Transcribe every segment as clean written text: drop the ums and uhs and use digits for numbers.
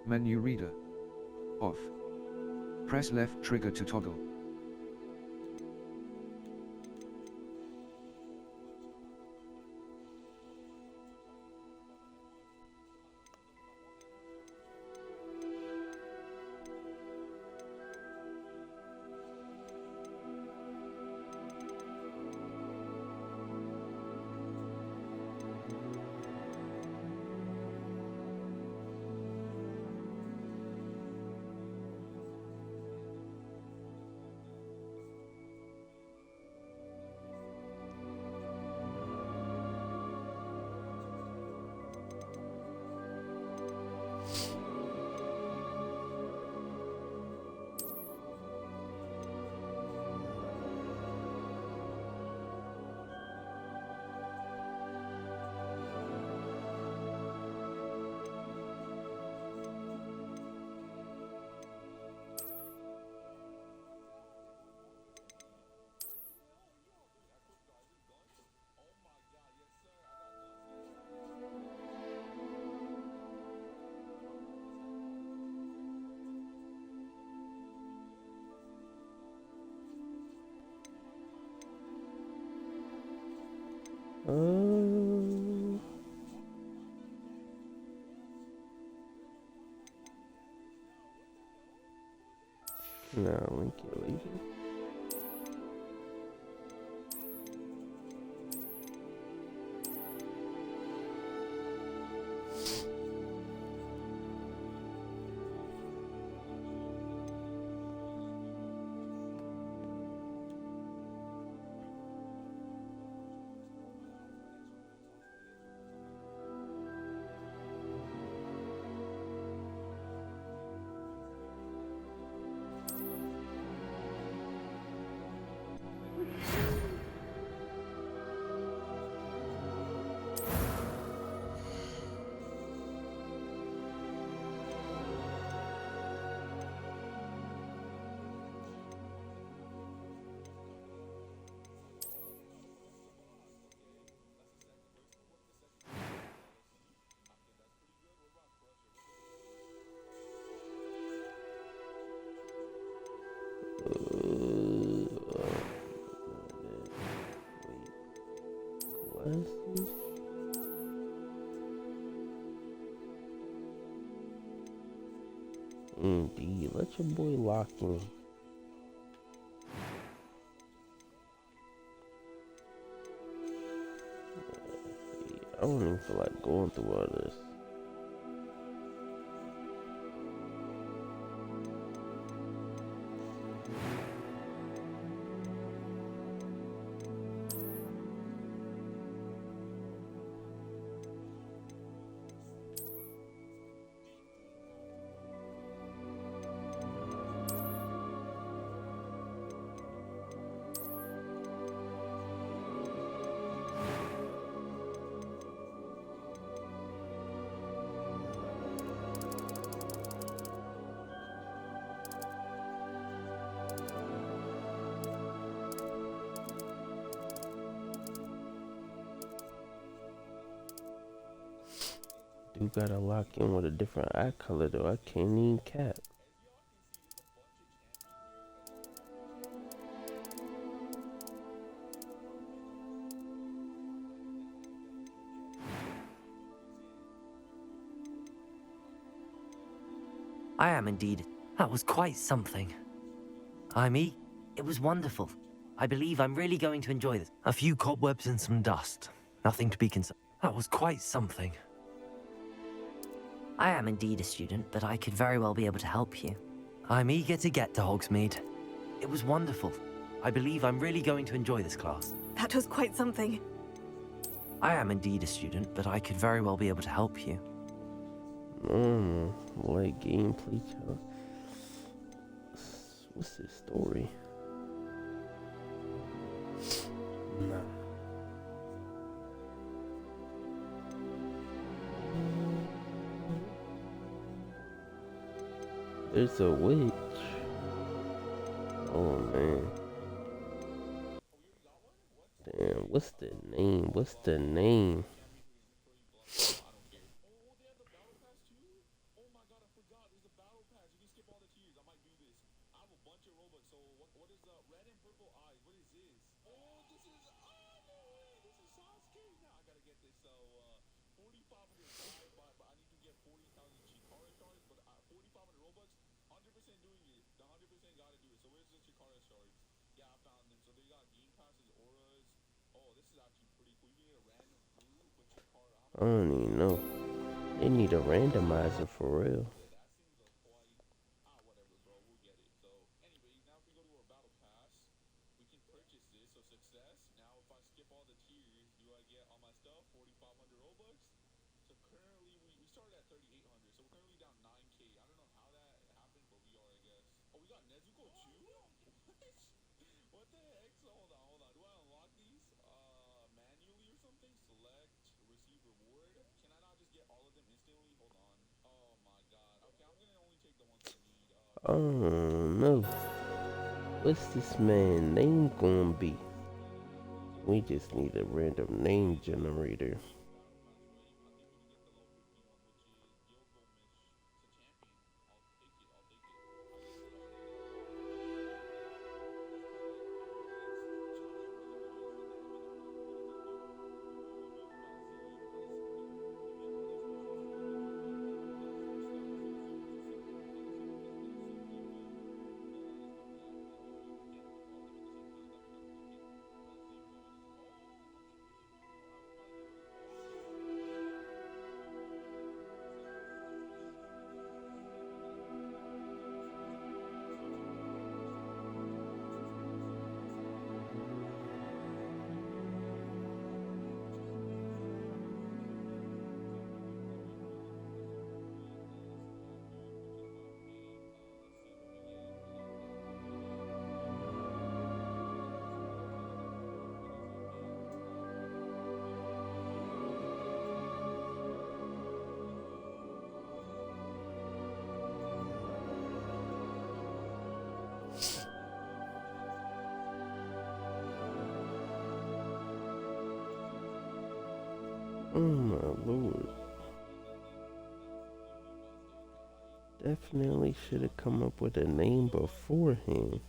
Menu reader. Off. Press left trigger to toggle. No, link your leaving. Indeed, let your boy lock in. I don't even feel like going through all this. You gotta lock in with a different eye color though. I can't even cap. I am indeed. That was quite something. It was wonderful. I believe I'm really going to enjoy this. A few cobwebs and some dust. Nothing to be concerned. That was quite something. I am indeed a student, but I could very well be able to help you. I'm eager to get to Hogsmeade. It was wonderful. I believe I'm really going to enjoy this class. That was quite something. I am indeed a student, but I could very well be able to help you. Like gameplay. What's this story? Nah. There's a witch. Oh man. Damn, what's the name? What's the name? now I gotta get this. So 4,500 but I need to get 40,000 Chikara shards. But 4,500 Robux, 100% doing it. The 100% gotta do it. So where's the Chikara shards? Yeah, I found them. So they got game passes, auras. Oh, this is actually pretty cool. You can get a random fruit with Chikara. How I much? don't even know. They need a randomizer for real. Yeah, that seems quite. Whatever, bro. We'll get it. So, anyways, now if we go to our battle pass, we can purchase this. So, success. Now, if I skip all the tiers, do I get all my stuff? 4,500 Robux. So, currently, we started at 3,800. So, we're currently down 9K. I don't know how that happened, but we are, I guess. Oh, we got Nezuko too? What the heck? So, hold on. Do I unlock these manually or something? Select, receive reward. Can I not just get all of them instantly? Hold on. Oh my god. Okay, I'm gonna only take the ones I need. Oh no. What's this man name gonna be? We just need a random name generator. Battle pass, right? I think we can get the level 50 one, which is Gilgamesh. It's a champion. I'll take it. I just started let's put like 30 minutes. Chill, I really wanna use the name and I'm really gonna just do Umi Bazi. Let's give me another special sword real quick. 4 stars. So let's see what this is. Let's see what this does. So Eva, bloodline is more reliable than all humans. Can't equip all of them at the same time. That means I'm gonna pick Bazimos. Oh, look at me, bro. I hope I never. Oh my lord. Definitely should have come up with a name beforehand.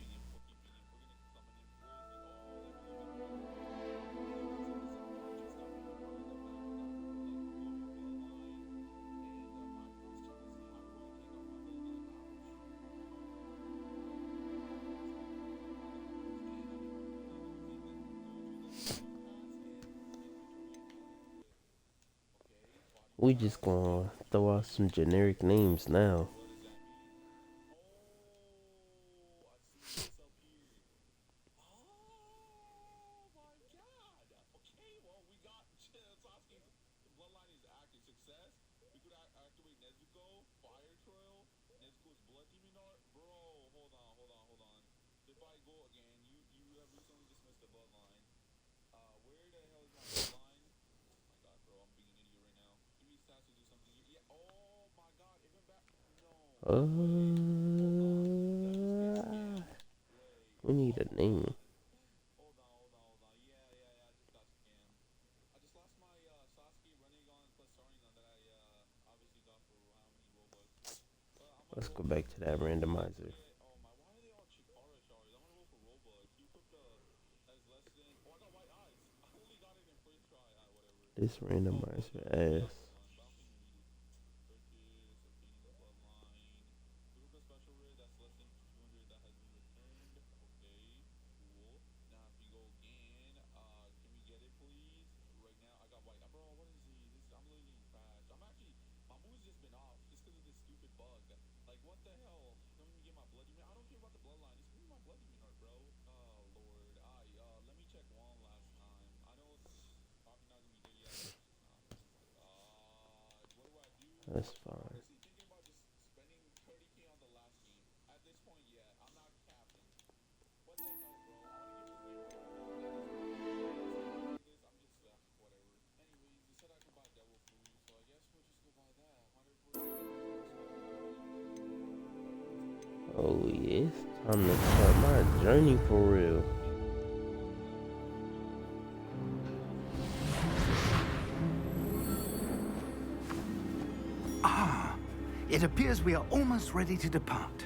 We just gonna throw out some generic names now. What does that mean? Oh, I see myself here. Oh my god. Okay, well we got Sasuke's bloodline is active. Success. We could activate Nezuko, Fire Trail, Nezuko's Blood Demon Art. Bro, hold on. So if I go again, you have recently dismissed the bloodline. Where the hell is my bloodline? Oh my god, bro, I'm being an idiot right now. Give me stats to do something. Yeah. Oh my god, even back. No. Hold on. Did I just get scammed? Wait. We need a Hold name. on. Hold on. Yeah. I just got scammed. I just lost my Sasuke Renegon plus Sharingan that I obviously got for how many Robux. But I'm gonna Let's roll go for back it. to that Let's randomizer. get. Oh my, why are they all Chikara shards? I'm gonna roll for Robux. You equip the has less than. Oh, I got white eyes. I only got it in first try. Whatever. This Oh, randomizer bloodline. Yeah, ass. bloodline. But I don't think we need it. Purchase, obtaining the bloodline. Group a special rare that's less than 200 that has been returned. Okay, cool. Now if we go again, can we get it please? Right now I got white. Bro, what is he? I'm literally trash. I'm actually my mood's just been off just because of this stupid bug. Like what the hell? Don't even get my blood demon. I don't care about the bloodline. Just give me my blood demon art, bro. Oh lord. Let me check one last time. I know it's probably not gonna be there yet. It's just not. Oh my god. What do I do? That's I'm fine. honestly thinking about just spending 30K on the last game. At this point, yeah, I'm not capping. What the hell, bro? I want to give this game a go. At this point, regardless, I'm just whatever. Anyways, they said I could buy devil food, so I guess we'll just go buy that. 140. Oh yeah, it's time to start my journey for real. It appears we are almost ready to depart.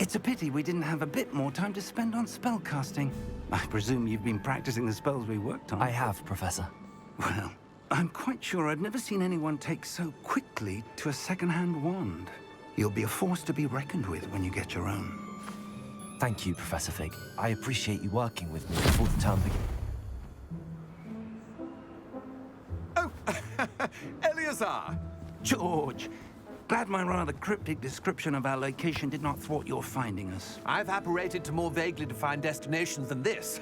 It's a pity we didn't have a bit more time to spend on spellcasting. I presume you've been practicing the spells we worked on. I have, Professor. Well, I'm quite sure I've never seen anyone take so quickly to a second-hand wand. You'll be a force to be reckoned with when you get your own. Thank you, Professor Fig. I appreciate you working with me before the term begins. Oh, Eleazar! George, glad my rather cryptic description of our location did not thwart your finding us. I've apparated to more vaguely defined destinations than this.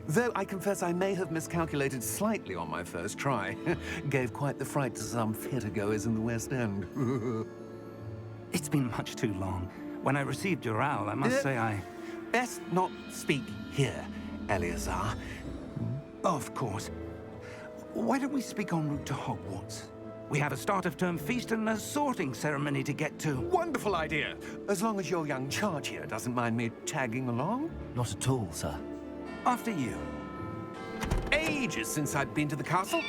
Though I confess I may have miscalculated slightly on my first try. Gave quite the fright to some theatre-goers in the West End. It's been much too long. When I received your owl, I must say I... Best not speak here, Eleazar. Of course. Why don't we speak en route to Hogwarts? We have a start-of-term feast and a sorting ceremony to get to. Wonderful idea! As long as your young charge here doesn't mind me tagging along. Not at all, sir. After you. Ages since I'd been to the castle.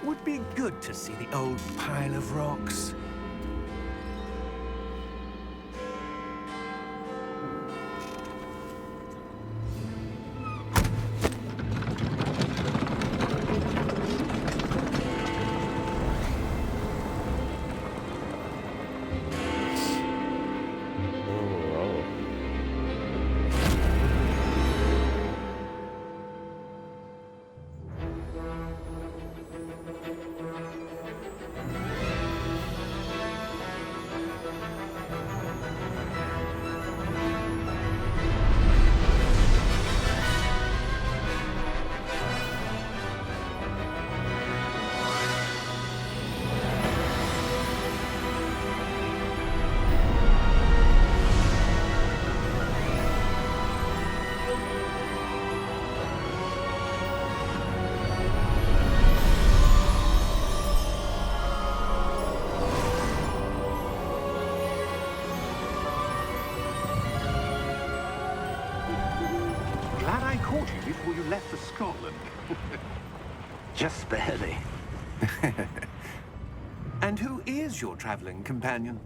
Would be good to see the old pile of rocks. Glad I caught you before you left for Scotland. Just barely. And who is your traveling companion?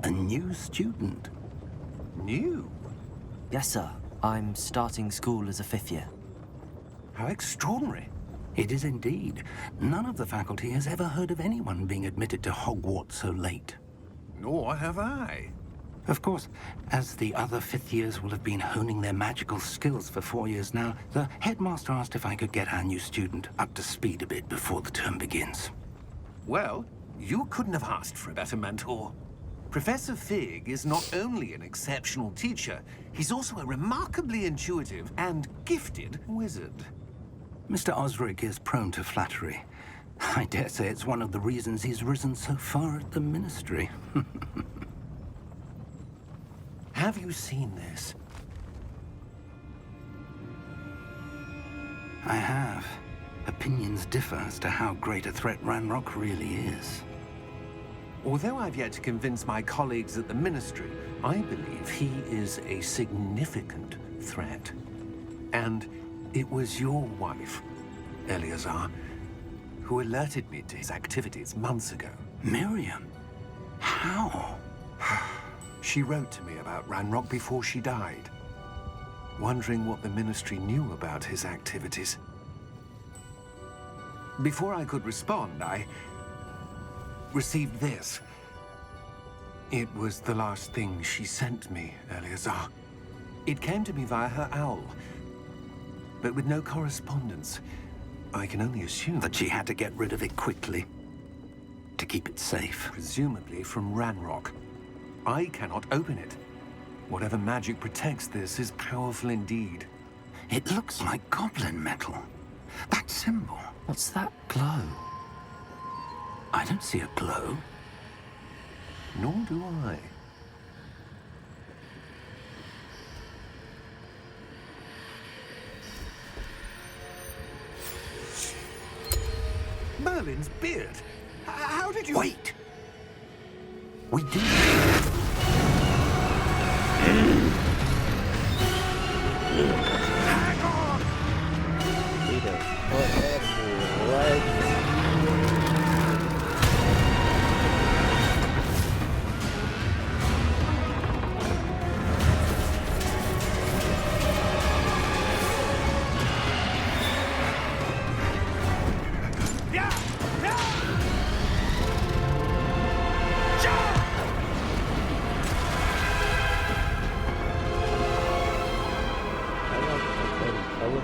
A new student. New? Yes, sir. I'm starting school as a 5th year. How extraordinary. It is indeed. None of the faculty has ever heard of anyone being admitted to Hogwarts so late. Nor have I. Of course, as the other 5th years will have been honing their magical skills for 4 years now, the headmaster asked if I could get our new student up to speed a bit before the term begins. Well, you couldn't have asked for a better mentor. Professor Fig is not only an exceptional teacher, he's also a remarkably intuitive and gifted wizard. Mr. Osric is prone to flattery. I dare say it's one of the reasons he's risen so far at the ministry. Have you seen this? I have. Opinions differ as to how great a threat Ranrock really is. Although I've yet to convince my colleagues at the Ministry, I believe he is a significant threat. And it was your wife, Eleazar, who alerted me to his activities months ago. Miriam? How? She wrote to me about Ranrock before she died, wondering what the Ministry knew about his activities. Before I could respond, I received this. It was the last thing she sent me, Eleazar. It came to me via her owl, but with no correspondence. I can only assume That she had to get rid of it quickly, to keep it safe. presumably from Ranrock. I cannot open it. Whatever magic protects this is powerful indeed. It looks like goblin metal. That symbol. What's that glow? I don't see a glow. Nor do I. Merlin's beard. How did you... Wait! We do. Need a foot right.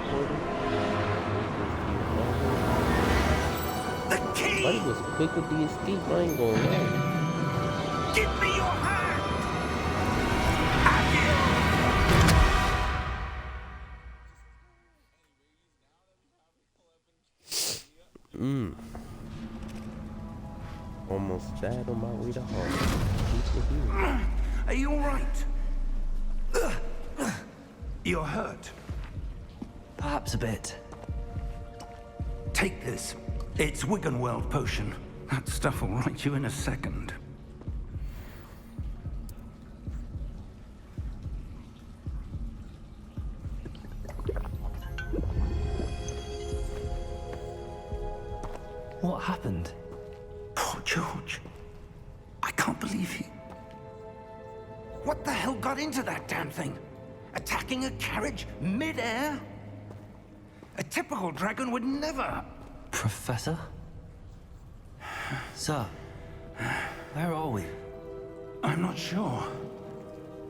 teleported. The key! Buddy was quick with the escape, I ain't gonna lie. Give me your hand! Almost died on my way to Hogwarts. Are you all right? You're hurt. Perhaps a bit. Take this. It's Wiggenweld potion. That stuff will right you in a second. What happened? Poor George. I can't believe he... What the hell got into that damn thing? Attacking a carriage mid-air? A typical dragon would never... Professor? Sir, where are we? I'm not sure.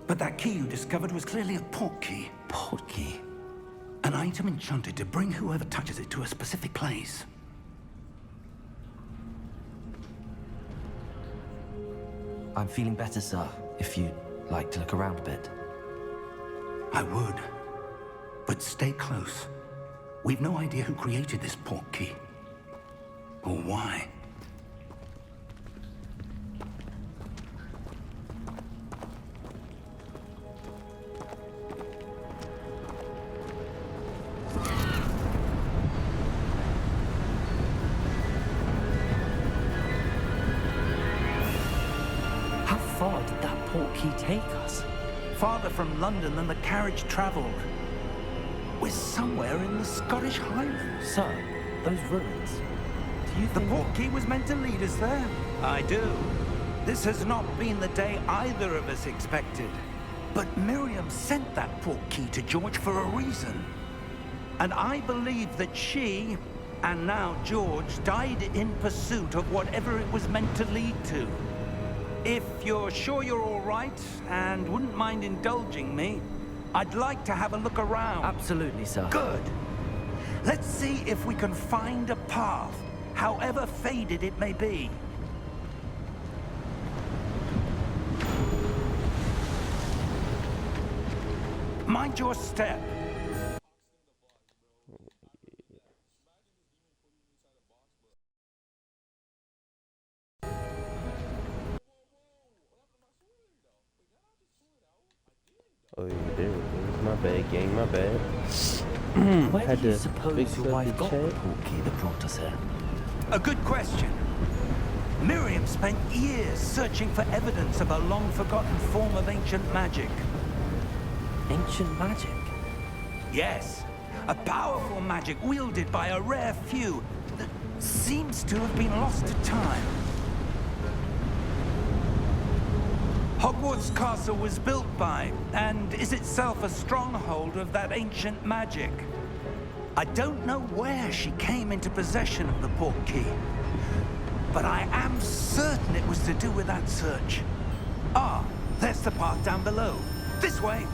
But that key you discovered was clearly a portkey. Portkey? An item enchanted to bring whoever touches it to a specific place. I'm feeling better, sir, if you'd like to look around a bit. I would. But stay close. We've no idea who created this portkey. Or why. How far did that portkey take us? Farther from London than the carriage traveled. We're somewhere in the Scottish Highlands. Sir, those ruins. Do you The think... portkey was meant to lead us there? I do. This has not been the day either of us expected. But Miriam sent that portkey to George for a reason. And I believe that she, and now George, died in pursuit of whatever it was meant to lead to. If you're sure you're all right, and wouldn't mind indulging me, I'd like to have a look around. Absolutely, sir. Good. Let's see if we can find a path, however faded it may be. Mind your step. Oh yeah, there it is. My bad, gang, my bad. Where Had do you to suppose fix your up wife the got the chat. portkey that brought us here? A good question. Miriam spent years searching for evidence of a long-forgotten form of ancient magic. Ancient magic? Yes, a powerful magic wielded by a rare few that seems to have been lost to time. Hogwarts Castle was built by, and is itself a stronghold of that ancient magic. I don't know where she came into possession of the portkey, but I am certain it was to do with that search. Ah, there's the path down below. This way!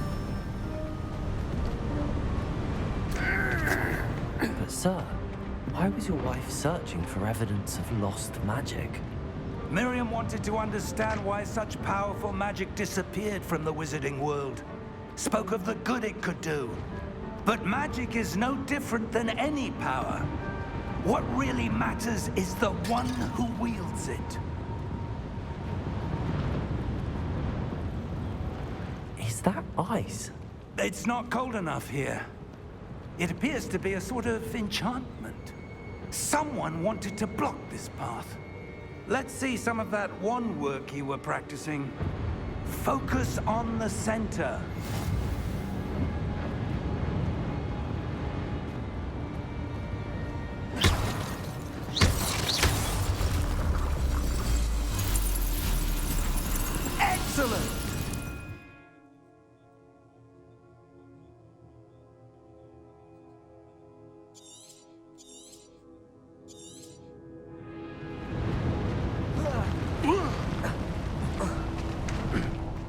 But sir, why was your wife searching for evidence of lost magic? Miriam wanted to understand why such powerful magic disappeared from the wizarding world. Spoke of the good it could do. But magic is no different than any power. What really matters is the one who wields it. Is that ice? It's not cold enough here. It appears to be a sort of enchantment. Someone wanted to block this path. Let's see some of that wand work you were practicing. Focus on the center. Excellent!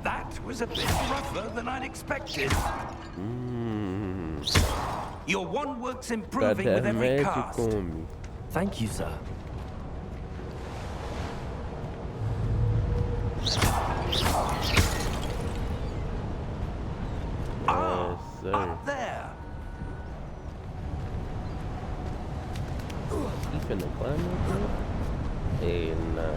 That was a bit rougher than I'd expected. Your one work's Got improving that with every magic cast. on me. Thank you, sir. Ah, Yes, sir. up there. He finna climb up there? Hey, nah.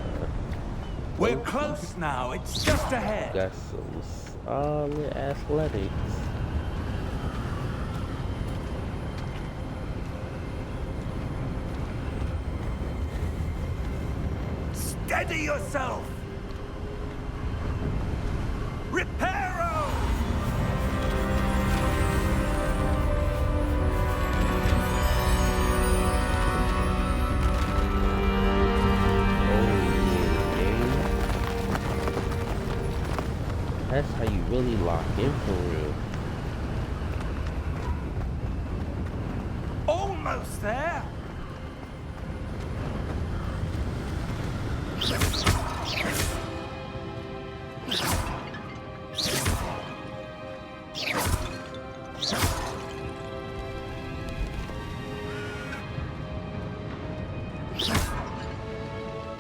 We're close now. It's just ahead. Got some solid athletics. Steady yourself. Reparo! That's how you really lock in for real. Almost there.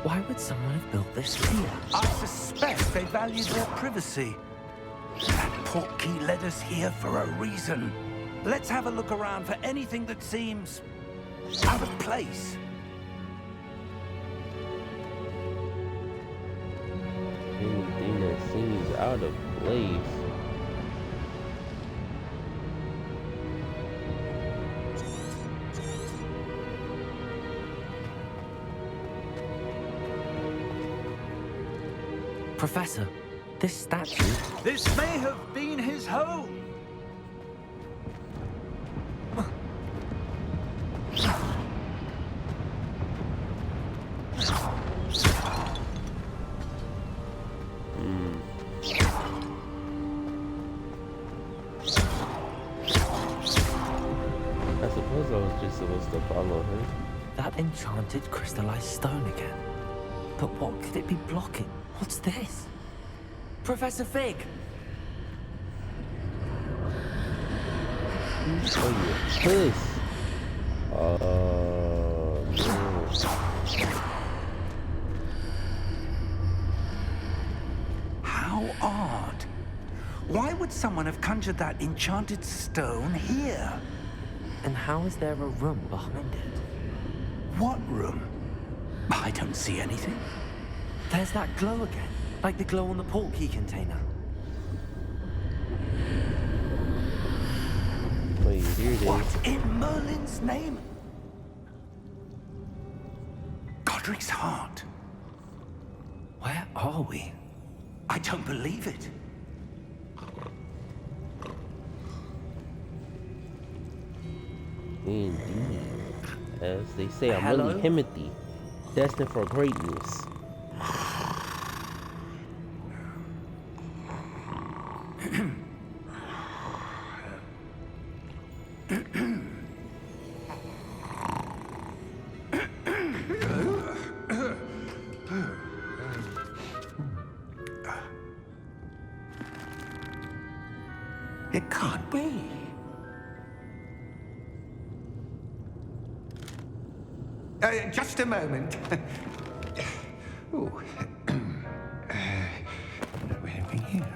Why would someone have built this here? I suspect they valued their privacy. That portkey led us here for a reason. Let's have a look around for anything that seems out of place. Anything that seems out of place. Professor, this statue... This may have been his home. I suppose I was just supposed to follow her. That enchanted crystallized stone again. But what could it be blocking? What's this? Professor Fig! Oh, you puss. No. How odd. Why would someone have conjured that enchanted stone here? And how is there a room behind it? What room? I don't see anything. There's that glow again, like the glow on the portkey container. Wait, here it is. What in Merlin's name? Godric's heart. Where are we? I don't believe it. Indeed. As they say, I'm Hello? really Timothy, destined for greatness. It can't be. Just a moment. Ooh. Where are we here?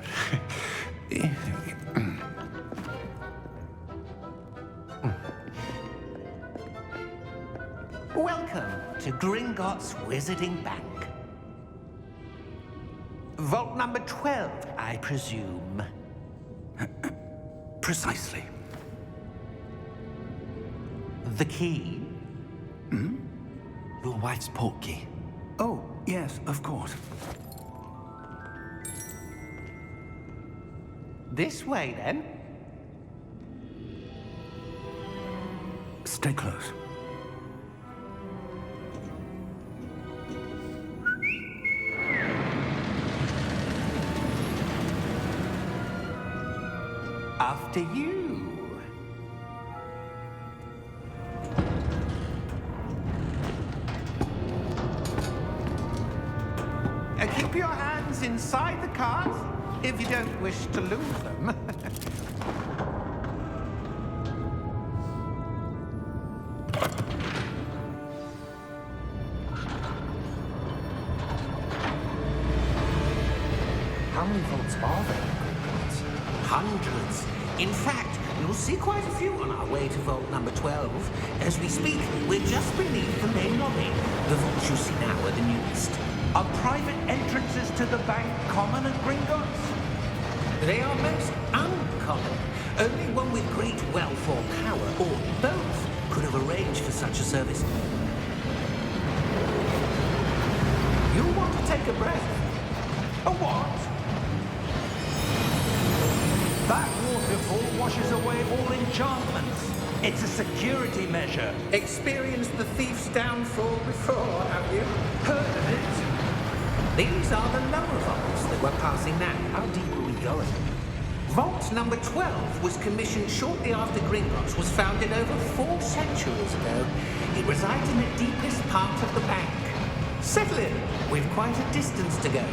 Welcome to Gringotts Wizarding Bank. Vault number 12, I presume. Precisely. The key? Your wife's portkey. Oh, yes, of course. This way, then. Stay close. After you. Keep your hands inside the cart if you don't wish to lose them. many vaults are there in Gringotts? Hundreds. In fact, you'll see quite a few on our way to vault number 12. As we speak, we're just beneath the main lobby. The vaults you see now are the newest. Are private entrances to the bank common at Gringotts? They are most uncommon. Only one with great wealth or power, or both, could have arranged for such a service. You'll want to take a breath. A what? That waterfall washes away all enchantments. It's a security measure. Experienced the thief's downfall before, have you? Heard of it? These are the lower vaults that we're passing now. How deep are we going? Vault number 12 was commissioned shortly after Gringotts was founded over 4 centuries ago. It resides in the deepest part of the bank. Settle in. We've quite a distance to go.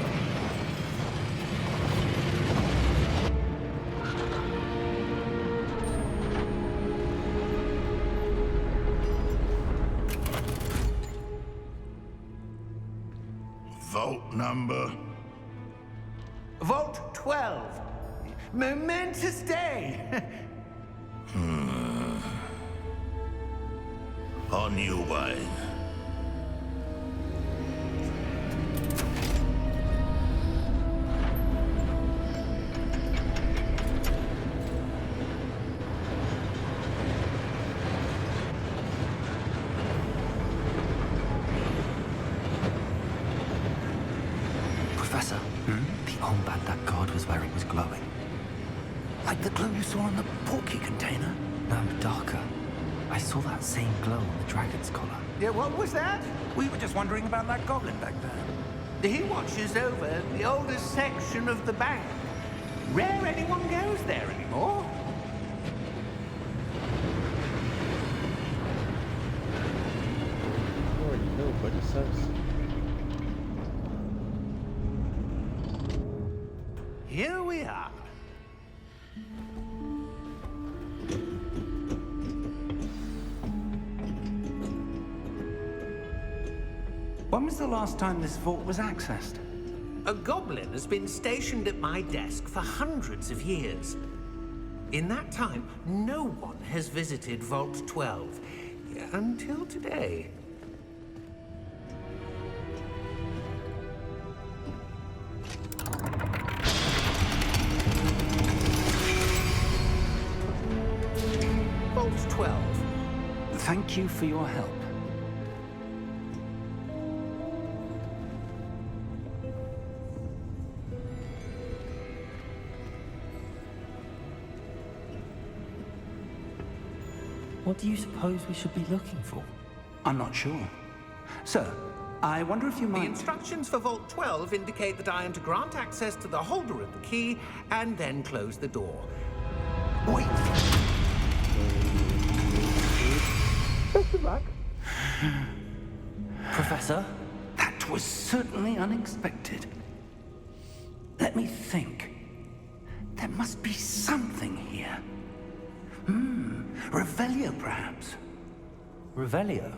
Vault number? Vault 12. Momentous day. On your way. Professor, the armband that guard was wearing was glowing. Like the glow you saw on the portkey container? No, darker. I saw that same glow on the dragon's collar. Yeah, what was that? We were just wondering about that goblin back there. He watches over the oldest section of the bank. Rare anyone goes there anymore. You already know, buddy, sucks. Here we are. When was the last time this vault was accessed? A goblin has been stationed at my desk for hundreds of years. In that time, no one has visited Vault 12. Until today. Vault 12. Thank you for your help. What do you suppose we should be looking for? I'm not sure. Sir, I wonder if you The might... instructions for Vault 12 indicate that I am to grant access to the holder of the key and then close the door. Wait! Professor? That was certainly unexpected. Let me think. There must be something here. Revelio, perhaps? Revelio?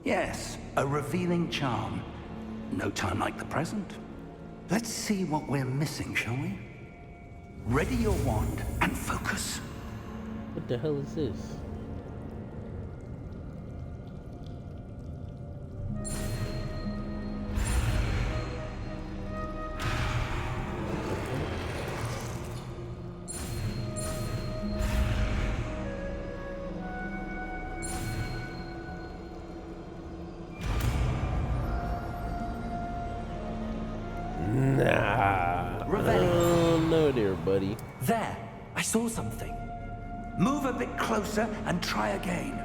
Yes, a revealing charm. No time like the present. Let's see what we're missing, shall we? Ready your wand and focus. What the hell is this? Nah. Revelio. Oh, no there, buddy. There! I saw something. Move a bit closer and try again.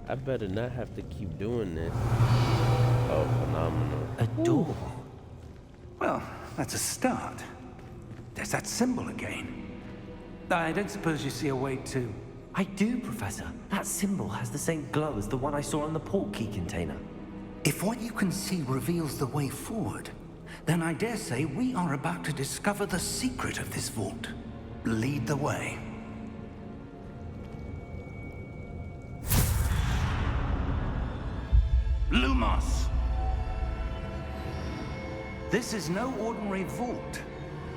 I better not have to keep doing this. Oh, phenomenal. A door. Well, that's a start. There's that symbol again. I don't suppose you see a way to... I do, Professor. That symbol has the same glow as the one I saw on the portkey container. If what you can see reveals the way forward, then I dare say we are about to discover the secret of this vault. Lead the way. Lumos! This is no ordinary vault.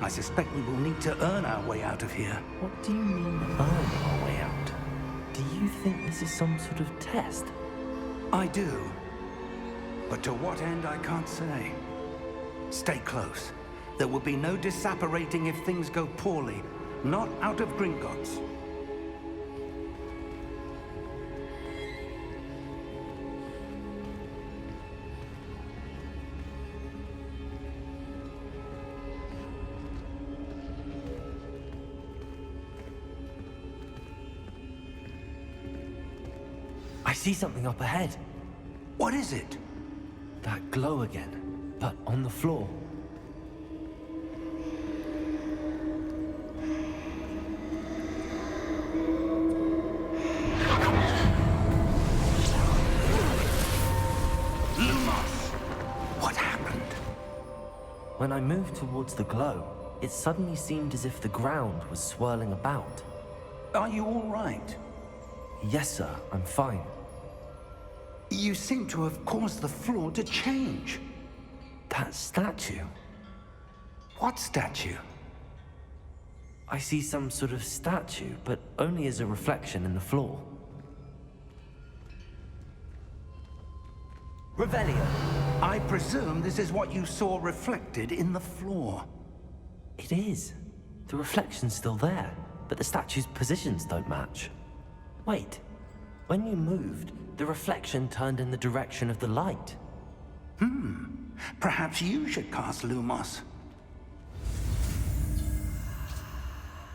I suspect we will need to earn our way out of here. What do you mean, earn our way out? Do you think this is some sort of test? I do. But to what end, I can't say. Stay close. There will be no disapparating if things go poorly. Not out of Gringotts. I see something up ahead. What is it? That glow again, but on the floor. Lumos! What happened? When I moved towards the glow, it suddenly seemed as if the ground was swirling about. Are you all right? Yes, sir, I'm fine. You seem to have caused the floor to change. That statue. What statue? I see some sort of statue, but only as a reflection in the floor. Revelio. I presume this is what you saw reflected in the floor. It is. The reflection's still there, but the statue's positions don't match. Wait. When you moved, the reflection turned in the direction of the light. Perhaps you should cast Lumos.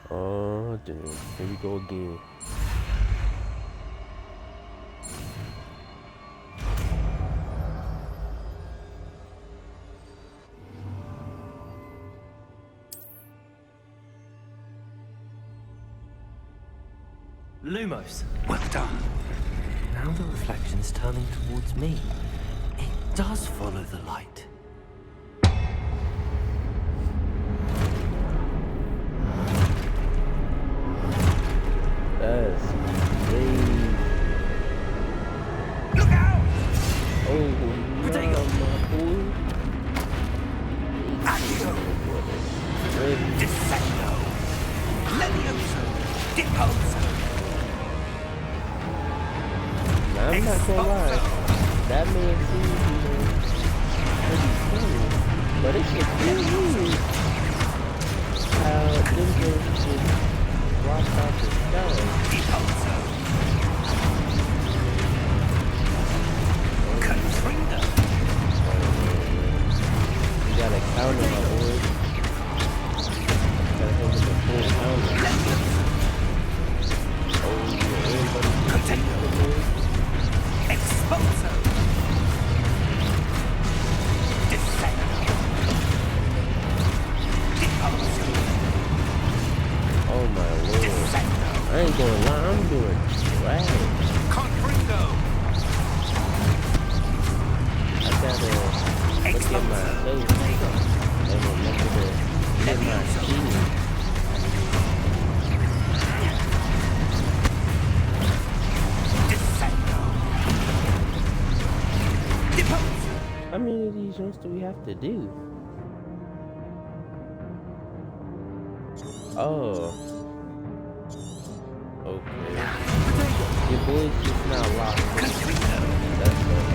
Oh, damn. Here we go again. Lumos. Well done. Now the reflection is turning towards me. It does follow the light. That's crazy. Look out! Oh, Potato. no, my boy. Accio! Ready. Descendo! Levioso! Deposo! Now, I'm not gonna lie. That man seems, pretty funny. But it's just weird how them girls just dropped out the sky. Deposo! Confringo! You gotta counter, my boy. Gotta hit with the full counter. Levioso! Oh, yeah, everybody Potato! Exposo! Descendo! Deposo! oh my lord. Descendo! I ain't gonna lie, I'm doing trash. Confringo! I gotta look at myself and remember to get my team. Descendo! Deposo! How many of these jumps do we have to do? Oh. Okay. Your boy's just not locked. Confringo! That's it.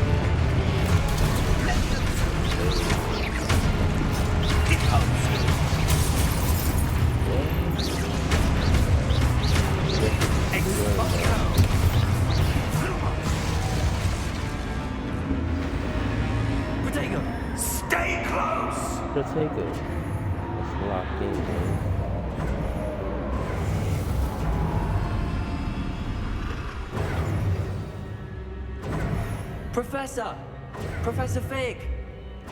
Protego! Stay close! Protego. Let's lock in, man. Professor! Professor Fig!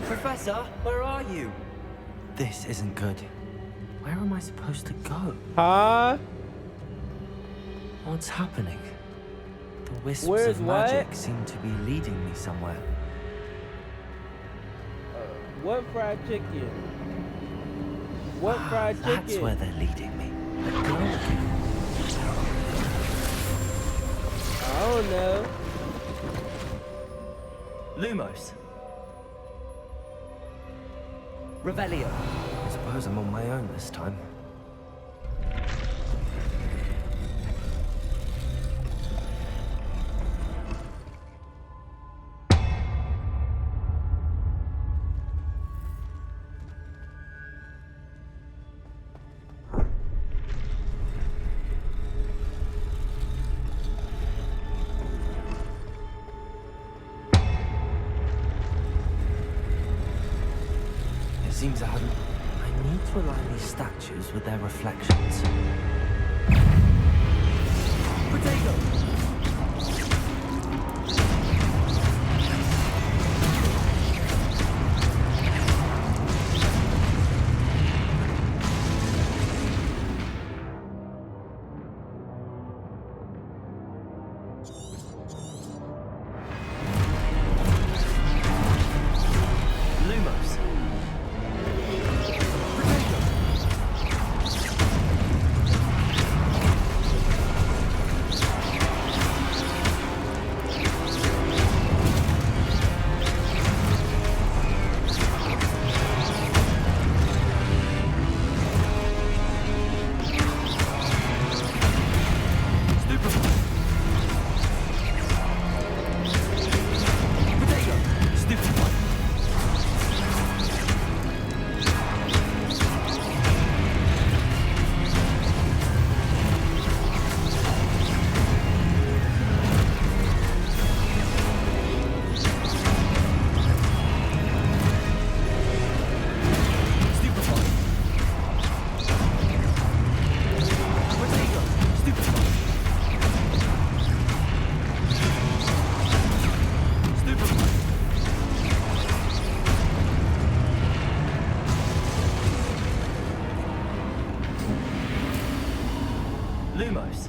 Professor, where are you? This isn't good. Where am I supposed to go? Huh? What's happening? The wisps Where's of magic what? seem to be leading me somewhere. What fried chicken? What fried chicken? That's where they're leading me. The glow again. I don't know. Lumos. Revelio. I suppose I'm on my own this time. Seems I need to align these statues with their reflections. Potato! Lumos.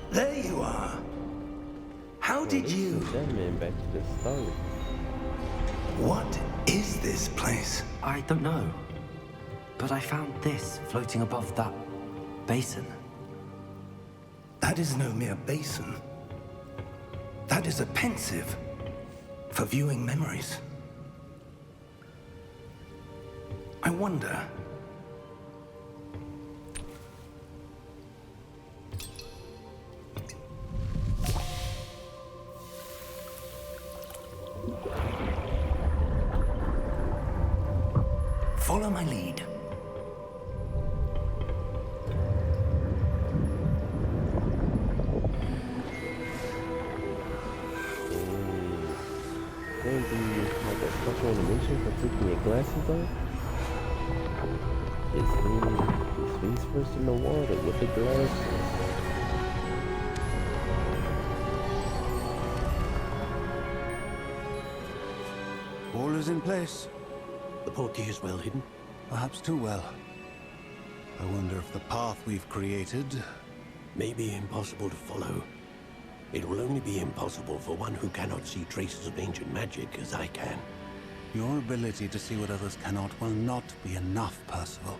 There you are. How did you... That man back to the start. What is this place? I don't know. But I found this floating above that basin. That is no mere basin. That is a pensive for viewing memories. I wonder... Follow my lead. Damn, do you have a special animation for taking your glasses off? His face first in the water with the glasses. All is in place. The portkey is well hidden. Perhaps too well. I wonder if the path we've created... May be impossible to follow. It will only be impossible for one who cannot see traces of ancient magic as I can. Your ability to see what others cannot will not be enough, Percival.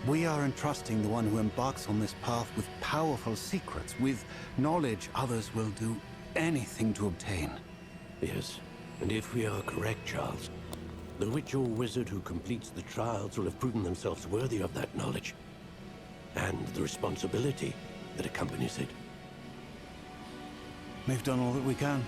We are entrusting the one who embarks on this path with powerful secrets, with knowledge others will do anything to obtain. Yes, and if we are correct, Charles, the witch or wizard who completes the trials will have proven themselves worthy of that knowledge, and the responsibility that accompanies it. We've done all that we can.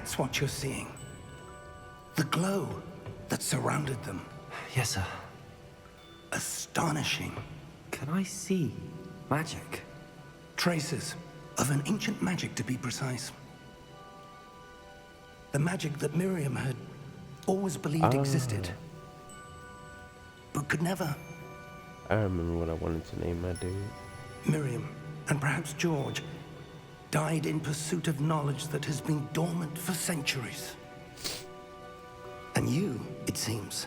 That's what you're seeing. The glow that surrounded them. Yes, sir. Astonishing. Can I see magic? Traces of an ancient magic, to be precise. The magic that Miriam had always believed existed, but could never. I remember what I wanted to name my dude. Miriam, and perhaps George, died in pursuit of knowledge that has been dormant for centuries. And you, it seems,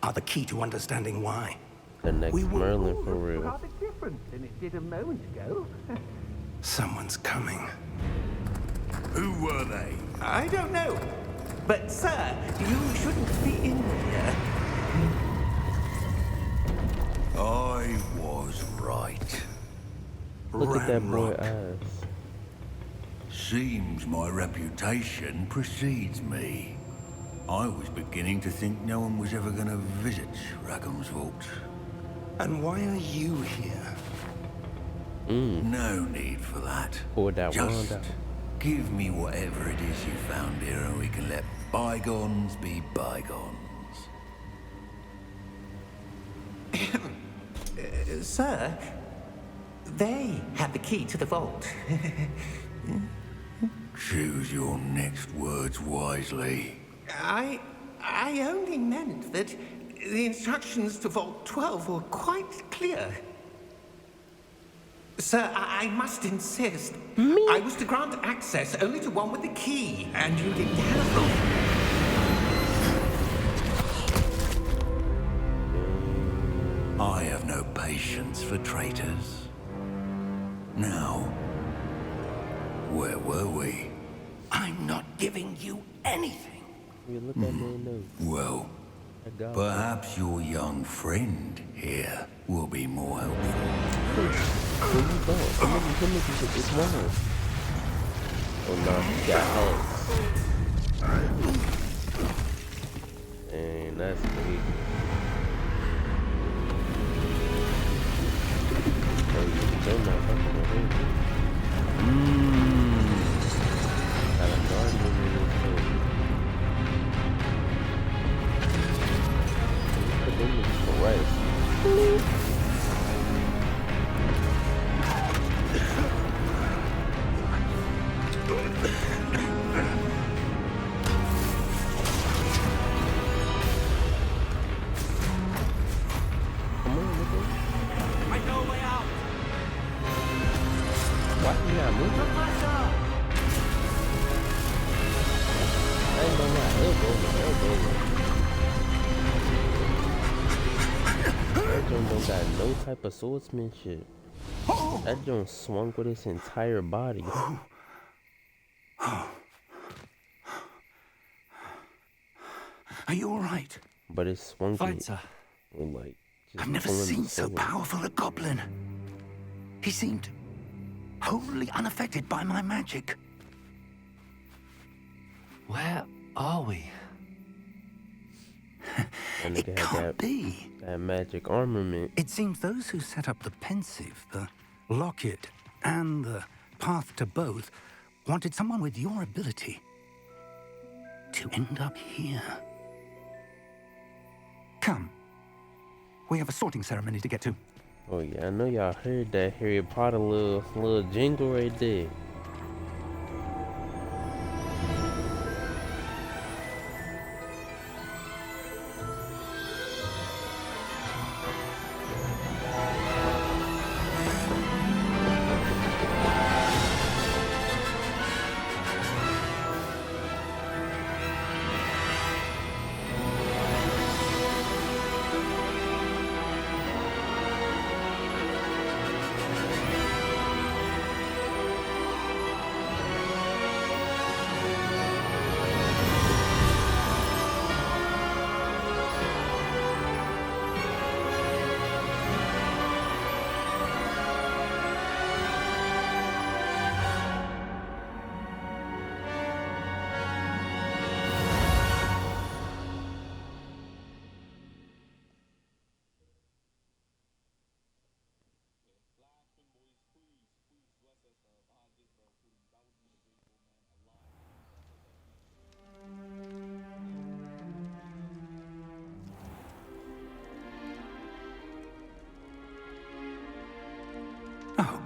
are the key to understanding why. The next Merlin, for real. Rather different than it did a moment ago. Someone's coming. Who were they? I don't know. But, sir, you shouldn't be in here. I was right. Look at that boy eyes. Seems my reputation precedes me. I was beginning to think no one was ever going to visit Rackham's vault. And why are you here? No need for that. Pour that Just wand out. give me whatever it is you found here and we can let bygones be bygones. Sir, they have the key to the vault. Choose your next words wisely. I only meant that the instructions to Vault 12 were quite clear. Sir, I must insist. I was to grant access only to one with the key, and you didn't have them. I have no patience for traitors. Now, where were we? I'm not giving you anything. You look at me and know. Well, perhaps your young friend here will be more helpful. Where you going? Come look at this one. Oh no, he got hands. And that's big. Oh, you don't know fucking with him. Got a guardian in his head. Put them niggas to rest. Come on, nigga. I know a way out. Why he not moving? I ain't gonna lie, elbow. That joint don't got no type of swordsmanship. That joint swung with his entire body. Are you all right? But it swung Fine, it sir. with like just I've never pulling seen the so sword. powerful a goblin. He seemed wholly unaffected by my magic. Where are we? That It nigga had can't be. that magic armament. It seems those who set up the pensive, the locket, and the path to both wanted someone with your ability to end up here. Come. We have a sorting ceremony to get to. Oh yeah, I know y'all heard that Harry Potter little jingle right there.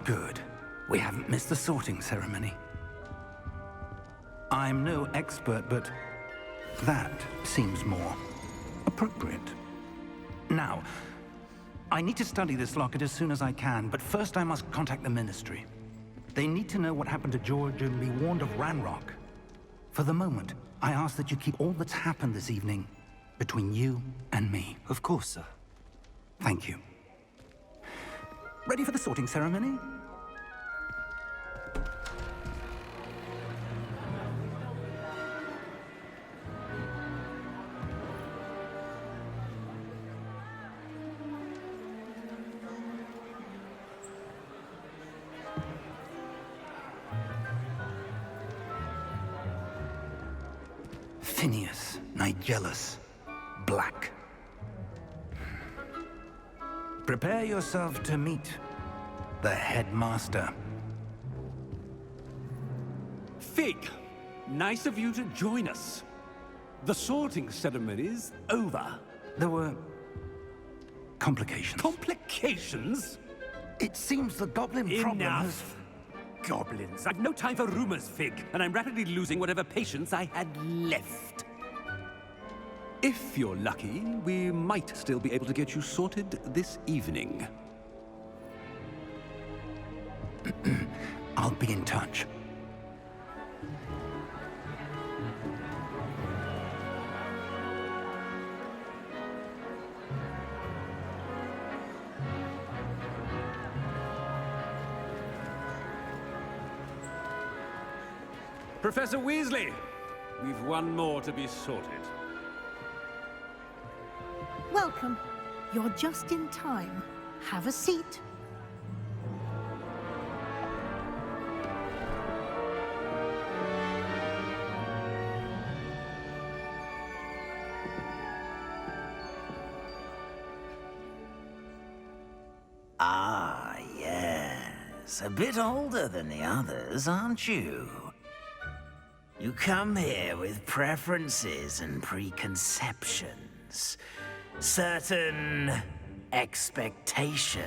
Good. We haven't missed the sorting ceremony. I'm no expert, but that seems more appropriate. Now, I need to study this locket as soon as I can, but first I must contact the Ministry. They need to know what happened to George and be warned of Ranrock. For the moment, I ask that you keep all that's happened this evening between you and me. Of course, sir. Thank you. Ready for the sorting ceremony? Phineas, Nigellus, Black. Prepare yourself to meet the headmaster. Fig, nice of you to join us. The sorting ceremony's over. There were complications. Complications? It seems the goblin problem has... Enough! Goblins. I've no time for rumors, Fig, and I'm rapidly losing whatever patience I had left. If you're lucky, we might still be able to get you sorted this evening. I'll be in touch. Professor Weasley, we've one more to be sorted. Welcome. You're just in time. Have a seat. Ah, yes. A bit older than the others, aren't you? You come here with preferences and preconceptions. Certain expectations.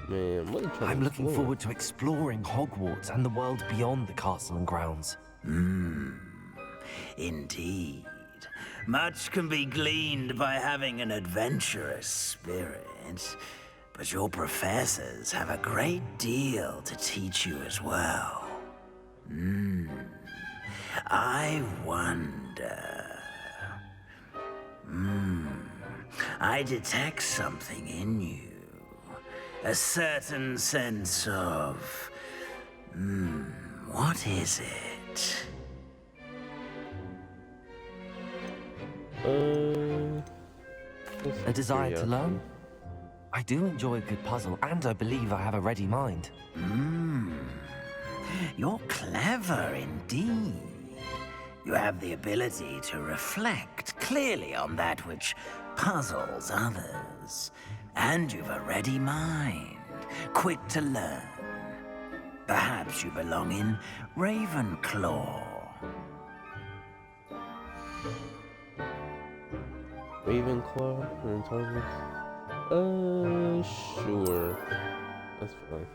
Man, what are you trying I'm to looking explore? forward to exploring Hogwarts and the world beyond the castle and grounds. Indeed. Much can be gleaned by having an adventurous spirit, but your professors have a great deal to teach you as well. I wonder... I detect something in you. A certain sense of... what is it? A desire to learn? I do enjoy a good puzzle, and I believe I have a ready mind. You're clever indeed. You have the ability to reflect clearly on that which puzzles others. And you've a ready mind, quick to learn. Perhaps you belong in Ravenclaw. Ravenclaw and intelligence? Sure. That's fine.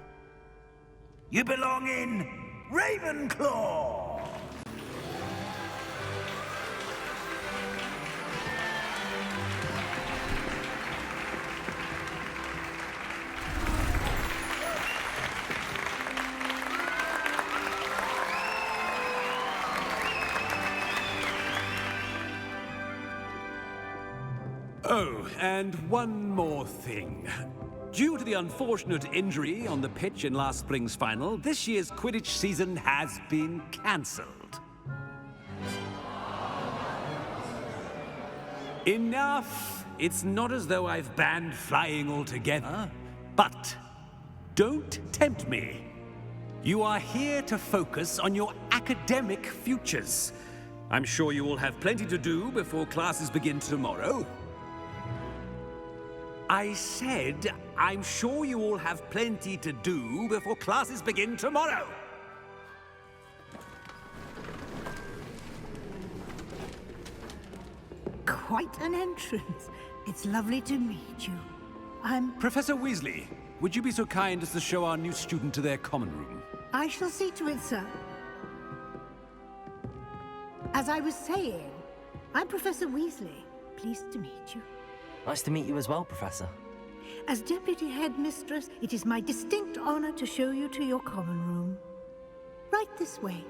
You belong in Ravenclaw! Oh, and one more thing. Due to the unfortunate injury on the pitch in last spring's final, this year's Quidditch season has been cancelled. Enough! It's not as though I've banned flying altogether, but don't tempt me. You are here to focus on your academic futures. I'm sure you will have plenty to do before classes begin tomorrow. I said, I'm sure you all have plenty to do before classes begin tomorrow. Quite an entrance. It's lovely to meet you. Professor Weasley, would you be so kind as to show our new student to their common room? I shall see to it, sir. As I was saying, I'm Professor Weasley. Pleased to meet you. Nice to meet you as well, Professor. As Deputy Headmistress, it is my distinct honor to show you to your common room. Right this way.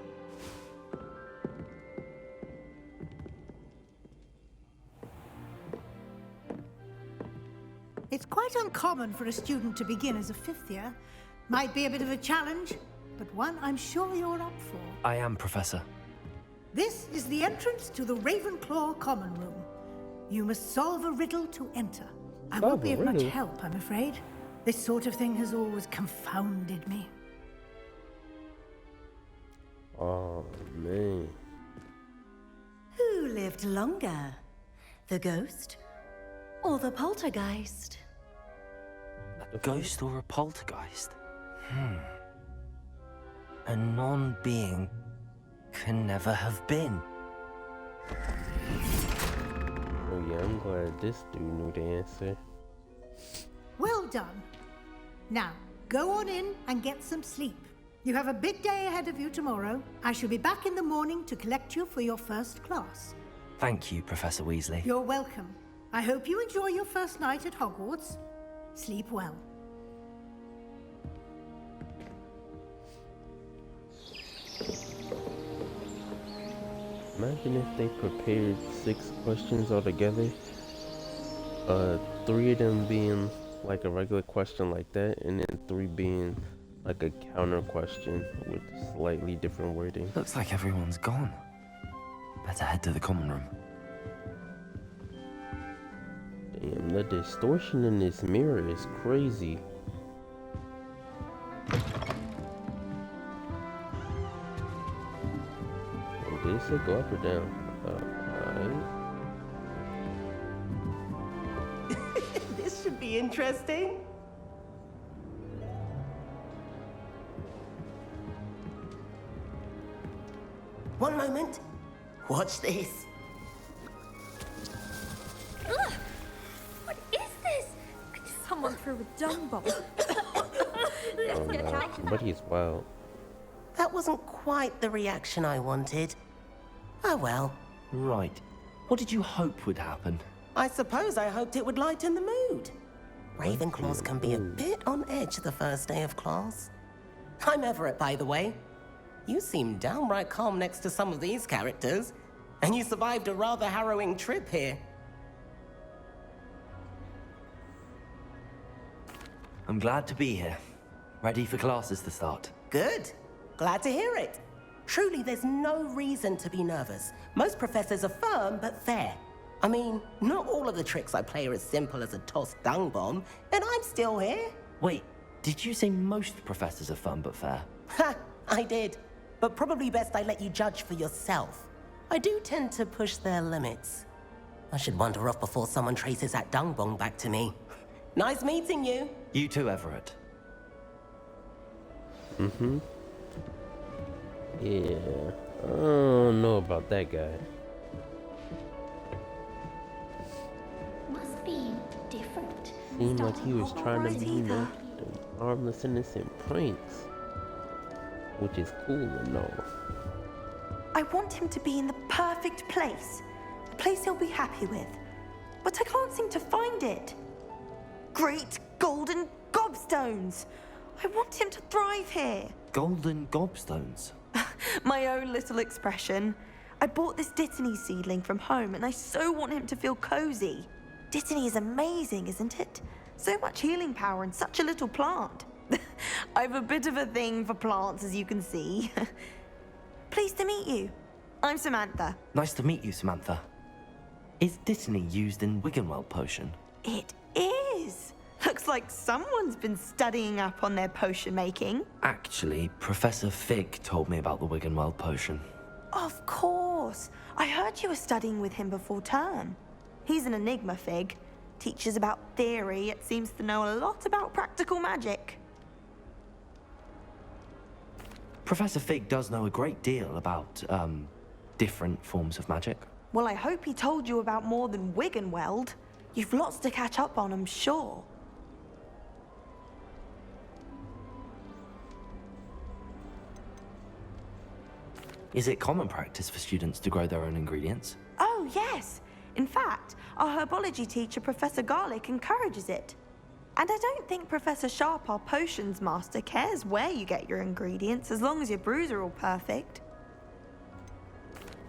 It's quite uncommon for a student to begin as a fifth year. Might be a bit of a challenge, but one I'm sure you're up for. I am, Professor. This is the entrance to the Ravenclaw common room. You must solve a riddle to enter. I won't be of much help, I'm afraid. This sort of thing has always confounded me. Oh, man. Who lived longer? The ghost or the poltergeist? A ghost or a poltergeist? A non-being can never have been. Oh yeah, I'm glad this dude knew the answer. Well done. Now, go on in and get some sleep. You have a big day ahead of you tomorrow. I shall be back in the morning to collect you for your first class. Thank you, Professor Weasley. You're welcome. I hope you enjoy your first night at Hogwarts. Sleep well. Imagine if they prepared 6 questions altogether. 3 of them being like a regular question like that, and then 3 being like a counter question with slightly different wording. Looks like everyone's gone. Better head to the common room. Damn, the distortion in this mirror is crazy. Did it say go up or down? Alright. This should be interesting. One moment. Watch this. Ugh! What is this? Someone threw a dung bomb. Oh no, somebody is wild. That wasn't quite the reaction I wanted. Oh well. Right. What did you hope would happen? I suppose I hoped it would lighten the mood. Ravenclaws can be a bit on edge the first day of class. I'm Everett, by the way. You seem downright calm next to some of these characters, and you survived a rather harrowing trip here. I'm glad to be here. Ready for classes to start. Good. Glad to hear it. Truly, there's no reason to be nervous. Most professors are firm but fair. I mean, not all of the tricks I play are as simple as a tossed dung bomb, and I'm still here. Wait, did you say most professors are fun but fair? Ha! I did. But probably best I let you judge for yourself. I do tend to push their limits. I should wander off before someone traces that dung bomb back to me. Nice meeting you. You too, Everett. Mm-hmm. Yeah, I don't know about that guy. Must be different. Seemed like he was trying to be, you know, harmless, innocent pranks. Which is cool and all. I want him to be in the perfect place. A place he'll be happy with. But I can't seem to find it. Great golden gobstones! I want him to thrive here. Golden gobstones? My own little expression. I bought this Dittany seedling from home and I so want him to feel cozy. Dittany is amazing, isn't it? So much healing power in such a little plant. I have a bit of a thing for plants, as you can see. Pleased to meet you. I'm Samantha. Nice to meet you, Samantha. Is Dittany used in Wiggenweld potion? It is. Looks like someone's been studying up on their potion making. Actually, Professor Fig told me about the Wiggenweld potion. Of course. I heard you were studying with him before term. He's an enigma, Fig. Teaches about theory, yet seems to know a lot about practical magic. Professor Fig does know a great deal about, different forms of magic. Well, I hope he told you about more than Wiggenweld. You've lots to catch up on, I'm sure. Is it common practice for students to grow their own ingredients? Oh, yes. In fact, our herbology teacher, Professor Garlic, encourages it. And I don't think Professor Sharp, our potions master, cares where you get your ingredients, as long as your brews are all perfect.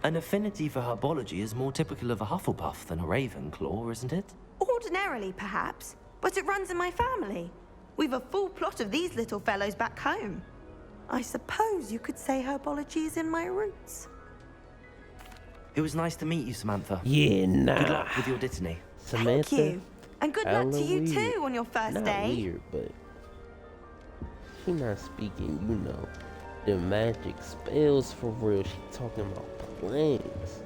An affinity for herbology is more typical of a Hufflepuff than a Ravenclaw, isn't it? Ordinarily, perhaps, but it runs in my family. We've a full plot of these little fellows back home. I suppose you could say herbology is in my roots. It was nice to meet you, Samantha. Yeah, nah. Good luck with your Dittany. Samantha, Thank you. And good luck to you weird. too on your first Not day. weird, but she not speaking, you know, the magic spells for real. She talking about plants.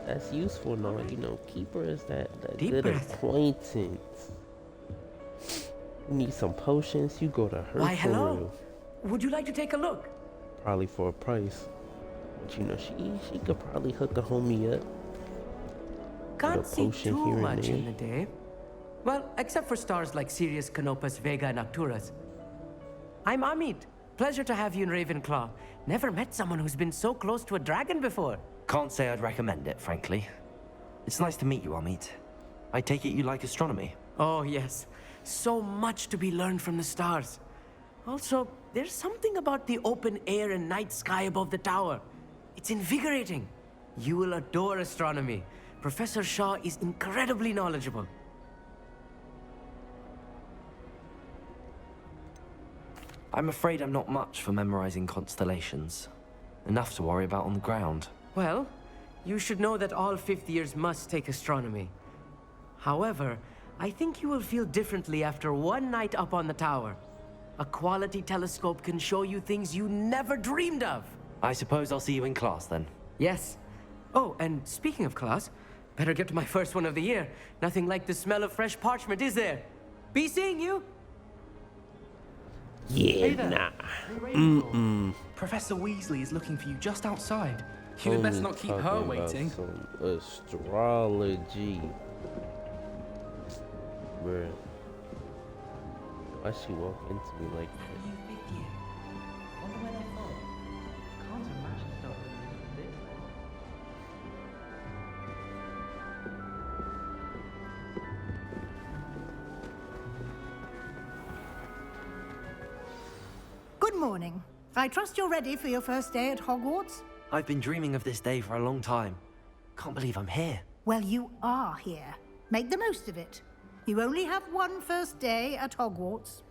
That's useful and all, you know. Keep her as that good acquaintance. You need some potions, you go to her. Why, for hello. real. Would you like to take a look? Probably for a price. But you know, she could probably hook a homie up. Can't see potion too here and much there. in the day. Well, except for stars like Sirius, Canopus, Vega, and Arcturus. I'm Amit. Pleasure to have you in Ravenclaw. Never met someone who's been so close to a dragon before. Can't say I'd recommend it, frankly. It's nice to meet you, Amit. I take it you like astronomy? Oh, yes. So much to be learned from the stars. Also, there's something about the open air and night sky above the tower. It's invigorating. You will adore astronomy. Professor Shaw is incredibly knowledgeable. I'm afraid I'm not much for memorizing constellations. Enough to worry about on the ground. Well, you should know that all fifth years must take astronomy. However, I think you will feel differently after one night up on the tower. A quality telescope can show you things you never dreamed of. I suppose I'll see you in class then. Yes. Oh, and speaking of class, better get to my first one of the year. Nothing like the smell of fresh parchment, is there? Be seeing you. Yeah, Hey there. nah. Ravenclaw. Professor Weasley is looking for you just outside. You had best not keep her Talking about waiting. some astrology. Bruh. Why she walk into me like that? Good morning. I trust you're ready for your first day at Hogwarts? I've been dreaming of this day for a long time. Can't believe I'm here. Well, you are here. Make the most of it. You only have one first day at Hogwarts.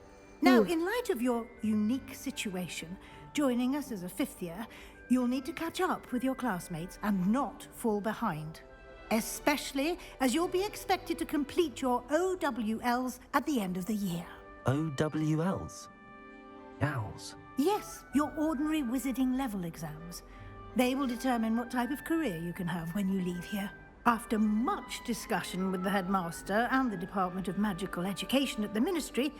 Now, in light of your unique situation, joining us as a fifth year, you'll need to catch up with your classmates and not fall behind. Especially as you'll be expected to complete your OWLs at the end of the year. OWLs? Owls? Yes, your ordinary wizarding level exams. They will determine what type of career you can have when you leave here. After much discussion with the headmaster and the Department of Magical Education at the Ministry,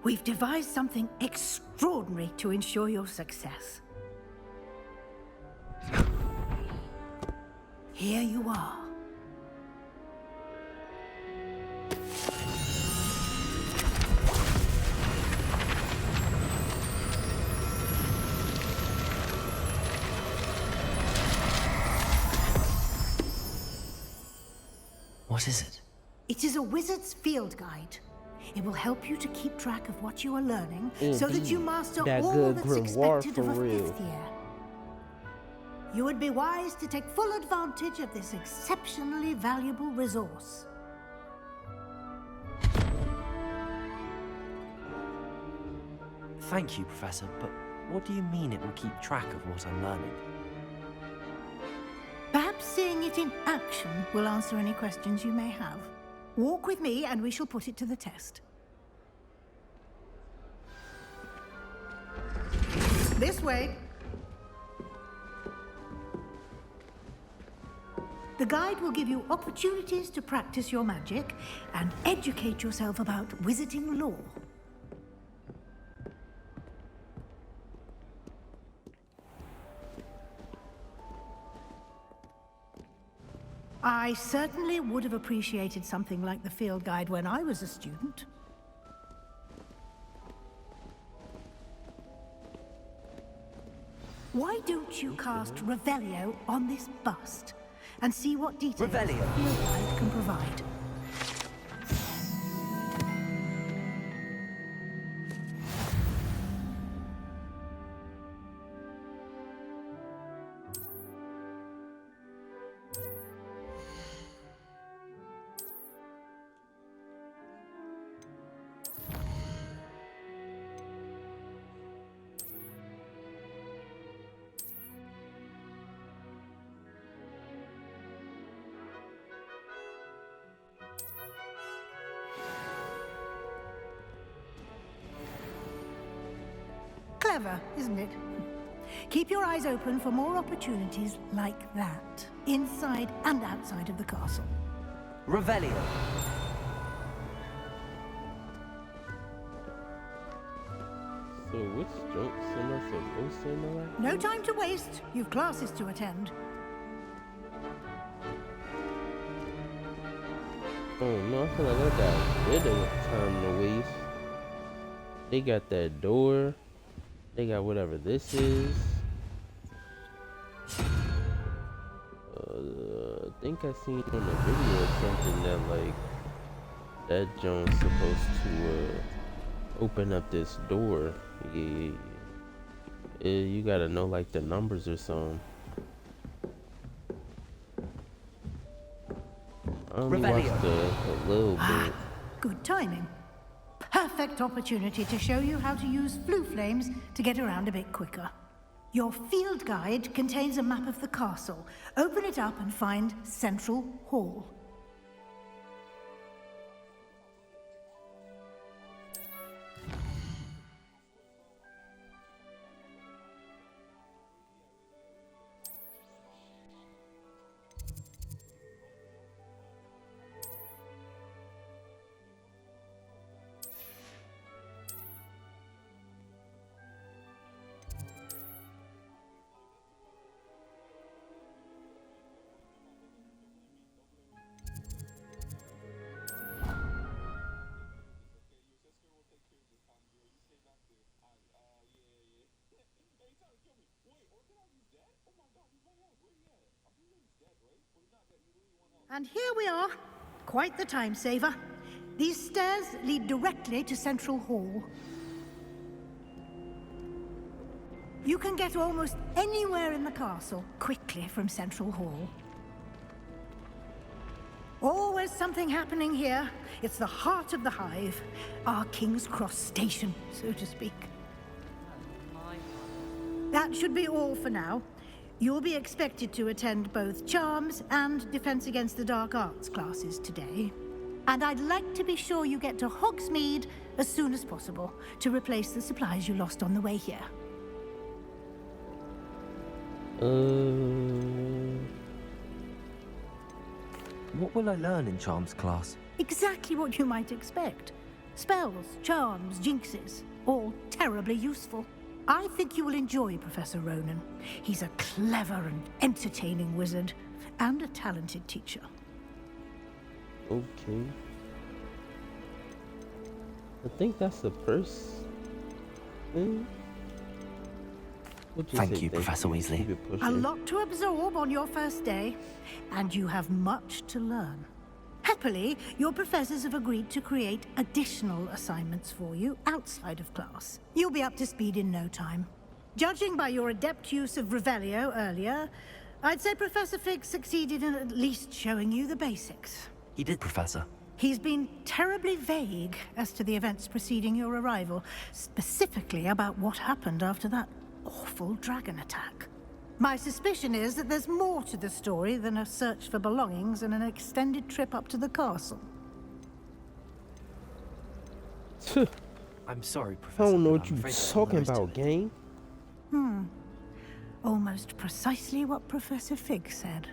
we've devised something extraordinary to ensure your success. Here you are. What is it? It is a wizard's field guide. It will help you to keep track of what you are learning so that you master That all good that's grimoire expected for of a real. fifth year. You would be wise to take full advantage of this exceptionally valuable resource. Thank you, Professor, but what do you mean it will keep track of what I'm learning? Perhaps seeing it in action will answer any questions you may have. Walk with me and we shall put it to the test. This way. The guide will give you opportunities to practice your magic and educate yourself about wizarding lore. I certainly would have appreciated something like the field guide when I was a student. Why don't you cast Revelio on this bust and see what details the field guide can provide? Clever, isn't it? Keep your eyes open for more opportunities like that, inside and outside of the castle. Revelio. So which jokes am I supposed to know? No time to waste. You've classes to attend. Oh no, I feel like I got a bit of time to waste. They got that door. They got whatever this is. I think I seen on the video or something that like that Jones supposed to open up this door. Yeah, you gotta know like the numbers or something. I only watched a little bit. Good timing. Perfect opportunity to show you how to use flue flames to get around a bit quicker. Your field guide contains a map of the castle. Open it up and find Central Hall. And here we are. Quite the time saver. These stairs lead directly to Central Hall. You can get almost anywhere in the castle quickly from Central Hall. Always something happening here. It's the heart of the hive. Our King's Cross station, so to speak. That should be all for now. You'll be expected to attend both Charms and Defense Against the Dark Arts classes today. And I'd like to be sure you get to Hogsmeade as soon as possible to replace the supplies you lost on the way here. What will I learn in Charms class? Exactly what you might expect. Spells, charms, jinxes, all terribly useful. I think you will enjoy Professor Ronan. He's a clever and entertaining wizard, and a talented teacher. Okay. I think that's the first thing. Thank you, Professor Weasley. A lot to absorb on your first day, and you have much to learn. Happily, your professors have agreed to create additional assignments for you outside of class. You'll be up to speed in no time. Judging by your adept use of Revelio earlier, I'd say Professor Fig succeeded in at least showing you the basics. He did, Professor. He's been terribly vague as to the events preceding your arrival, specifically about what happened after that awful dragon attack. My suspicion is that there's more to the story than a search for belongings and an extended trip up to the castle. I'm sorry, Professor. I don't know what you're talking about, gang. Almost precisely what Professor Fig said.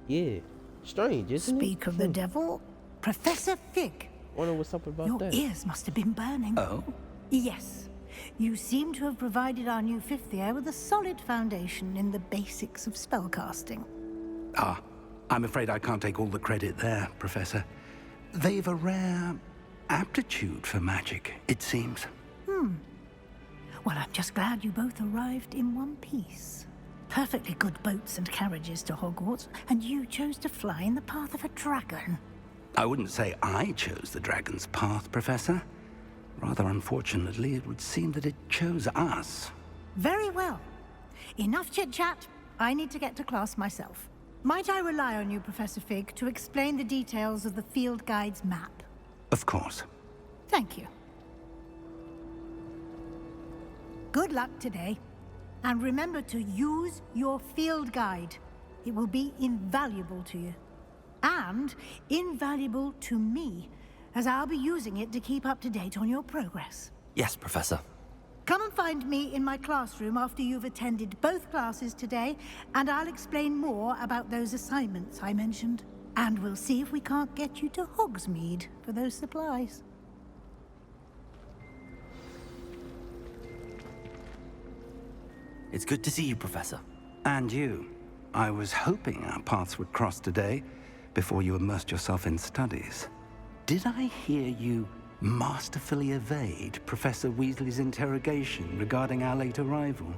Yeah. Strange, isn't it? Speak of the devil, Professor Fig. Wonder what's up about Your that. ears must have been burning. Oh? Yes. You seem to have provided our new fifth year with a solid foundation in the basics of spellcasting. Ah, I'm afraid I can't take all the credit there, Professor. They've a rare aptitude for magic, it seems. Well, I'm just glad you both arrived in one piece. Perfectly good boats and carriages to Hogwarts, and you chose to fly in the path of a dragon. I wouldn't say I chose the dragon's path, Professor. Rather unfortunately, it would seem that it chose us. Very well. Enough chit-chat. I need to get to class myself. Might I rely on you, Professor Fig, to explain the details of the field guide's map? Of course. Thank you. Good luck today. And remember to use your field guide. It will be invaluable to you. And invaluable to me, as I'll be using it to keep up to date on your progress. Yes, Professor. Come and find me in my classroom after you've attended both classes today, and I'll explain more about those assignments I mentioned. And we'll see if we can't get you to Hogsmeade for those supplies. It's good to see you, Professor. And you. I was hoping our paths would cross today, before you immersed yourself in studies. Did I hear you masterfully evade Professor Weasley's interrogation regarding our late arrival?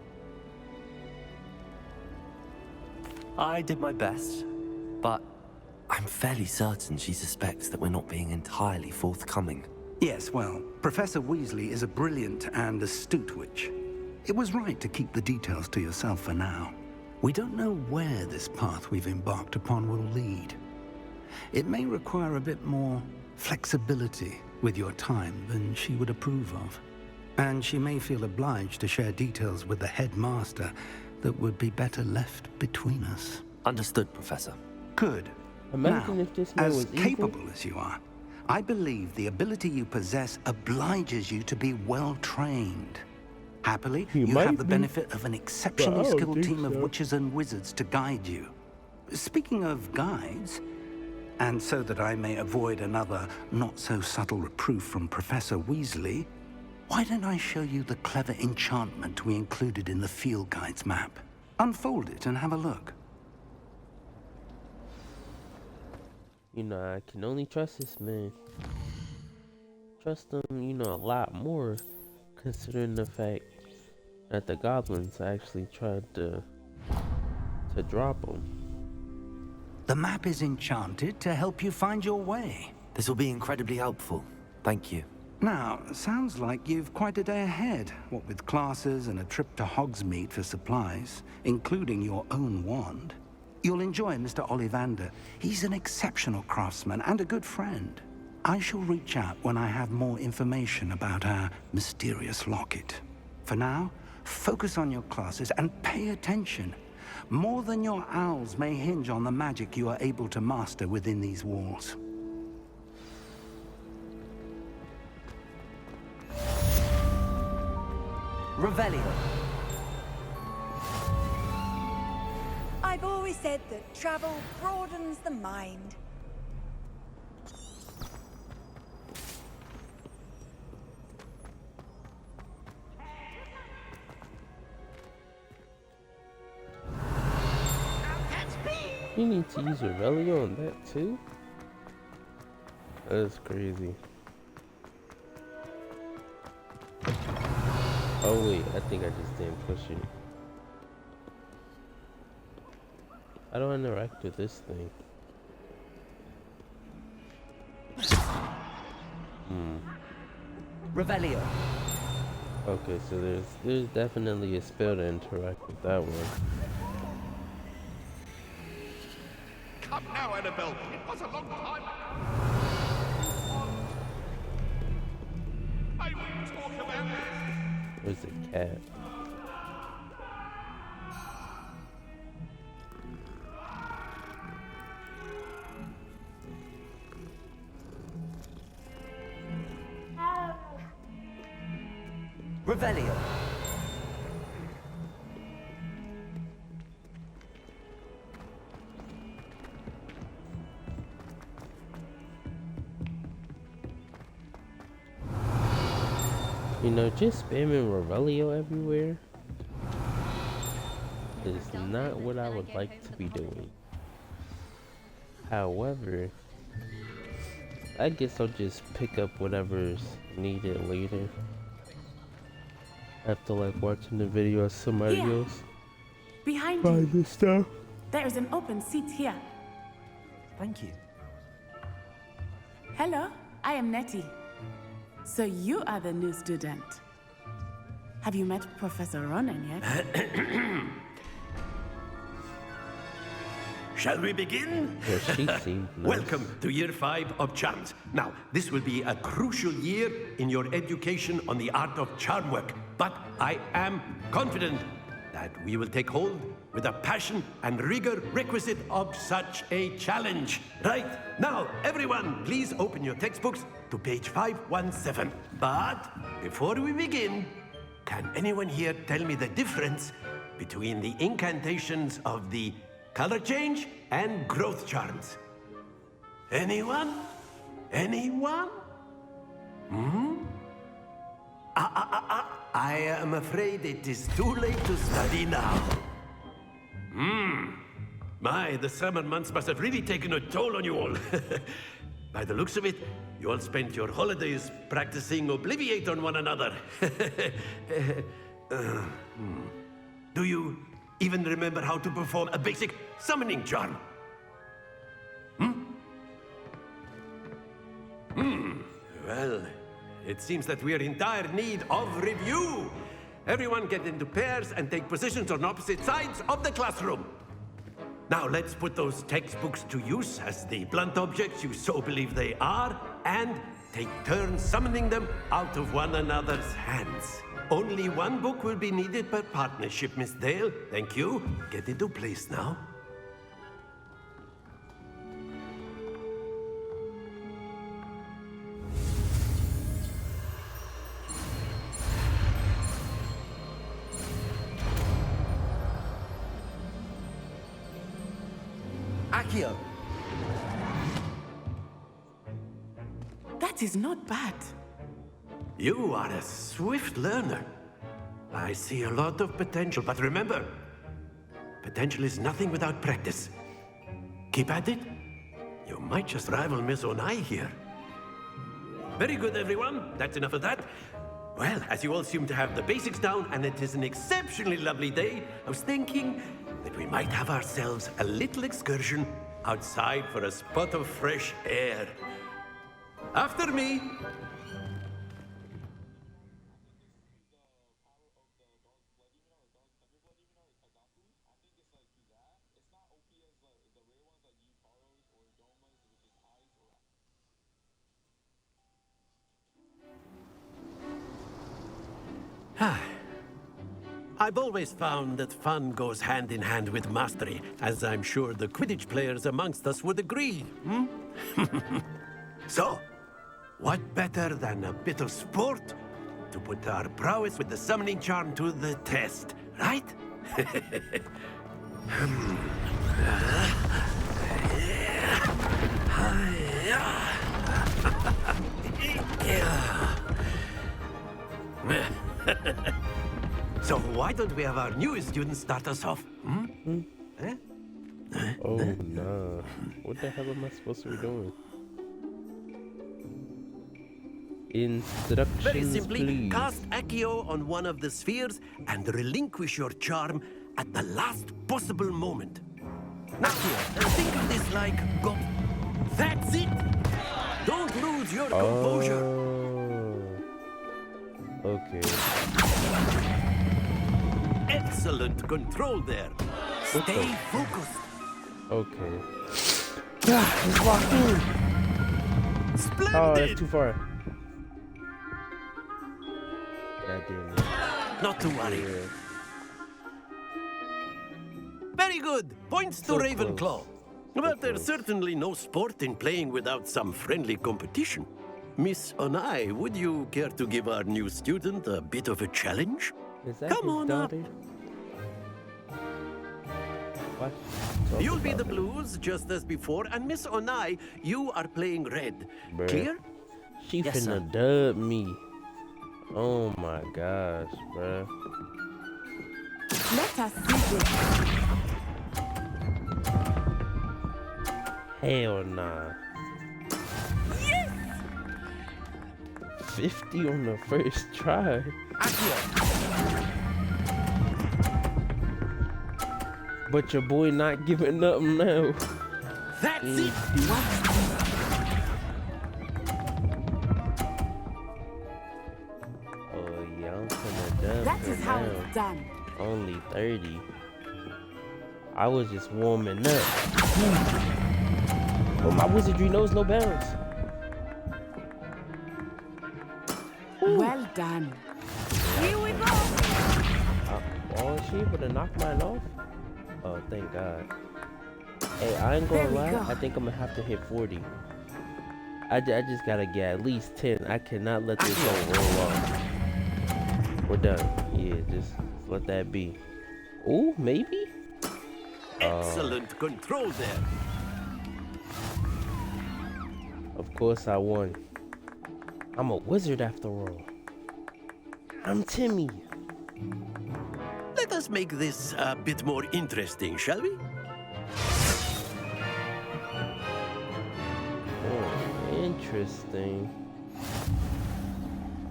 I did my best, but I'm fairly certain she suspects that we're not being entirely forthcoming. Yes, well, Professor Weasley is a brilliant and astute witch. It was right to keep the details to yourself for now. We don't know where this path we've embarked upon will lead. It may require a bit more flexibility with your time than she would approve of. And she may feel obliged to share details with the headmaster that would be better left between us. Understood, Professor. Good. Imagine Now, if this man as was capable as you are, I believe the ability you possess obliges you to be well trained. Happily, you have the benefit of an exceptionally skilled team of witches and wizards to guide you. Speaking of guides, and so that I may avoid another not-so-subtle reproof from Professor Weasley, why don't I show you the clever enchantment we included in the field guide's map? Unfold it and have a look. You know, I can only trust this man. Trust him, you know, a lot more, considering the fact that the goblins actually tried to drop him. The map is enchanted to help you find your way. This will be incredibly helpful. Thank you. Now, sounds like you've quite a day ahead, what with classes and a trip to Hogsmeade for supplies, including your own wand. You'll enjoy Mr. Ollivander. He's an exceptional craftsman and a good friend. I shall reach out when I have more information about our mysterious locket. For now, focus on your classes and pay attention. More than your owls may hinge on the magic you are able to master within these walls. Revelio. I've always said that travel broadens the mind. You need to use Revelio on that too? That's crazy. Oh wait, I think I just didn't push it. How do I interact with this thing? Revelio. Okay, so there's definitely a spell to interact with that one. Come now, Annabelle. It was a long time. I will talk about this. Where's the cat? Revelio. You know, just spamming Revelio everywhere is not what I would like to be doing. However, I guess I'll just pick up whatever's needed later. After like watching the video of somebody else Behind buy you. this stuff. There is an open seat here. Thank you. Hello, I am Nettie. So you are the new student. Have you met Professor Ronan yet? Shall we begin? Yeah, she seemed nice. Welcome to year 5 of charms. Now, this will be a crucial year in your education on the art of charm work, but I am confident that we will take hold with the passion and rigor requisite of such a challenge. Right, now, everyone, please open your textbooks to page 517. But before we begin, can anyone here tell me the difference between the incantations of the color change and growth charms? Anyone? Anyone? I am afraid it is too late to study now. My, the summer months must have really taken a toll on you all. By the looks of it, you all spent your holidays practicing Obliviate on one another. Do you even remember how to perform a basic summoning charm? Well, it seems that we are in dire need of review. Everyone get into pairs and take positions on opposite sides of the classroom. Now let's put those textbooks to use as the blunt objects you so believe they are, and take turns summoning them out of one another's hands. Only one book will be needed per partnership, Miss Dale. Thank you. Get into place now. Akio. That is not bad. You are a swift learner. I see a lot of potential, but remember, potential is nothing without practice. Keep at it. You might just rival Miss Onai here. Very good, everyone. That's enough of that. Well, as you all seem to have the basics down, and it is an exceptionally lovely day, I was thinking that we might have ourselves a little excursion outside for a spot of fresh air. After me. I've always found that fun goes hand in hand with mastery, as I'm sure the Quidditch players amongst us would agree. So, what better than a bit of sport to put our prowess with the summoning charm to the test, right? So why don't we have our newest student start us off? Oh no. What the hell am I supposed to be doing? Instructions, Very simply, please. cast Accio on one of the spheres and relinquish your charm at the last possible moment. Now here, think of this like go. That's it! Don't lose your composure. Okay. Excellent control there. Stay focused. Okay. He's locked in. Splendid. Oh, that's too far. God damn it. Not to worry. Very good. Points to Ravenclaw. But there's certainly no sport in playing without some friendly competition. Miss Onai, would you care to give our new student a bit of a challenge? Is that Come his on daughter? up. What? You'll be the blues just as before, and Miss Onai, you are playing red. Bruh. Clear? She finna dub me. Oh my gosh, bruh. Let us see this. Hell nah. Yes! 50 on the first try. But your boy not giving up now. That's it! Oh yeah, I'm finna dump That is her how now. it's done. Only 30. I was just warming up. Oh, my wizardry knows no bounds. Well done. Here we go! Oh, is she able to knock mine off? Oh, thank God. Hey, I ain't gonna lie. I think I'm gonna have to hit 40. I just gotta get at least 10. I cannot let this one roll off. We're done. Yeah, just let that be. Ooh, maybe? Excellent control there. Of course I won. I'm a wizard after all. I'm Timmy. Let us make this a bit more interesting, shall we? Oh, interesting.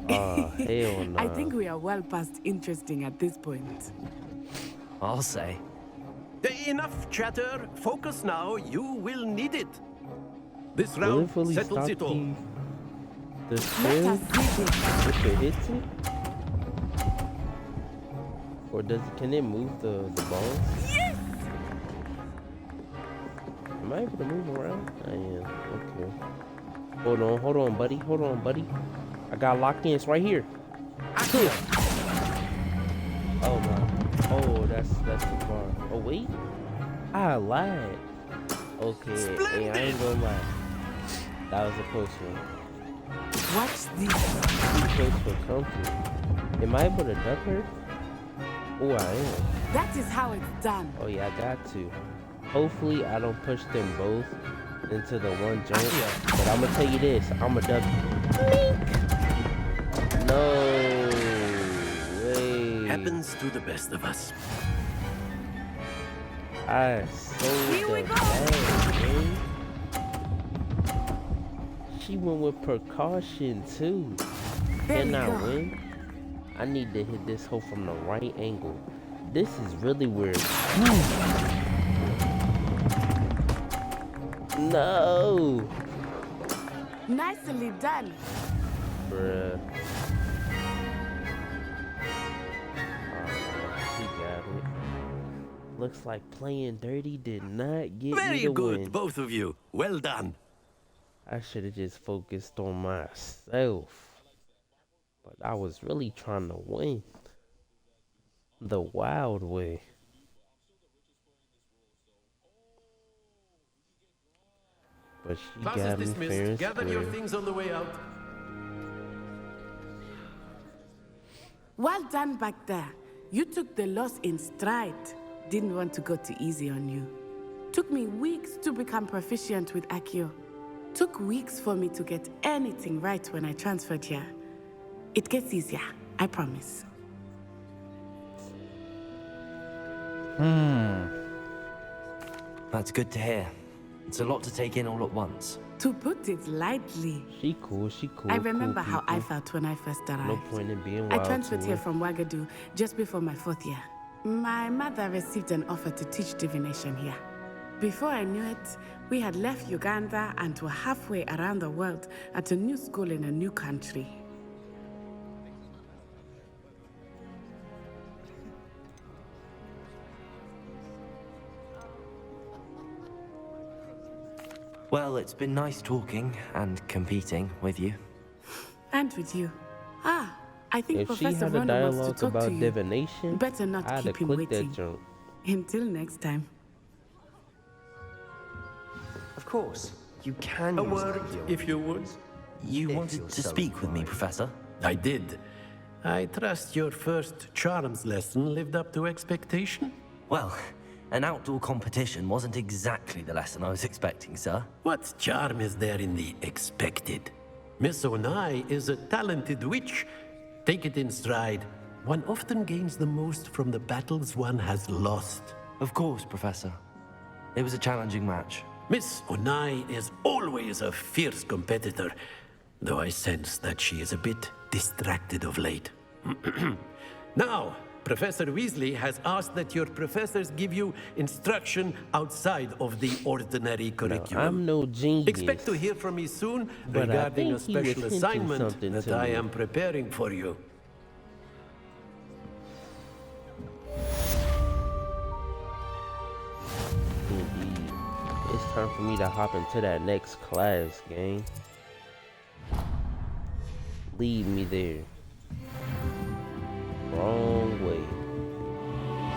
Oh, hell no. I think we are well past interesting at this point. I'll say. Enough chatter. Focus now. You will need it. This Will round it fully settles stop it all. the spin if it hits it? Or can it move the balls? Yes! Am I able to move around? I am. Okay. Hold on, buddy. Hold on, buddy. I got locked in. It's right here. Oh my. Oh, that's too far. Oh wait. I lied. Okay, hey, I ain't gonna lie. That was a close one. Watch this. Too close for comfort. Am I able to duck her? Oh, I am. That is how it's done. Oh yeah, I got to. Hopefully I don't push them both into the one jump. But I'm gonna tell you this, I'm a duck. No way. Happens to the best of us. I sold the bag, man. She went with precaution too. Can I win? I need to hit this hole from the right angle. This is really weird. No. Nicely done. Bruh. She got it. Looks like playing dirty did not get me Very the good, win. both of you. Well done. I should have just focused on myself. But I was really trying to win. The wild way. But she Class got is me dismissed. fair and Gather your square. things on the way out. Well done back there. You took the loss in stride. Didn't want to go too easy on you. Took me weeks to become proficient with Accio. Took weeks for me to get anything right when I transferred here. It gets easier, I promise. That's good to hear. It's a lot to take in all at once. To put it lightly. She cool. I remember how I felt when I first arrived. No point in being I wild transferred to here her. from Wagadu just before my 4th year. My mother received an offer to teach divination here. Before I knew it, we had left Uganda and were halfway around the world at a new school in a new country. Well, it's been nice talking and competing with you. And with you. Ah, I think If she Professor had a Rono wants to dialogue talk about to you. divination, Better not I'd keep have him clicked waiting. that junk. Until next time. Of course, you can A use word, Accio. if you would. You If wanted you're to so speak with me, Professor? I did. I trust your first charms lesson lived up to expectation? Well, an outdoor competition wasn't exactly the lesson I was expecting, sir. What charm is there in the expected? Miss Onai is a talented witch. Take it in stride. One often gains the most from the battles one has lost. Of course, Professor. It was a challenging match. Miss Onai is always a fierce competitor, though I sense that she is a bit distracted of late. Now, Professor Weasley has asked that your professors give you instruction outside of the ordinary curriculum. I'm no genius. Expect to hear from me soon regarding a special assignment that I am preparing for you. Indeed. It's time for me to hop into that next class, gang. Lead me there. Wrong way.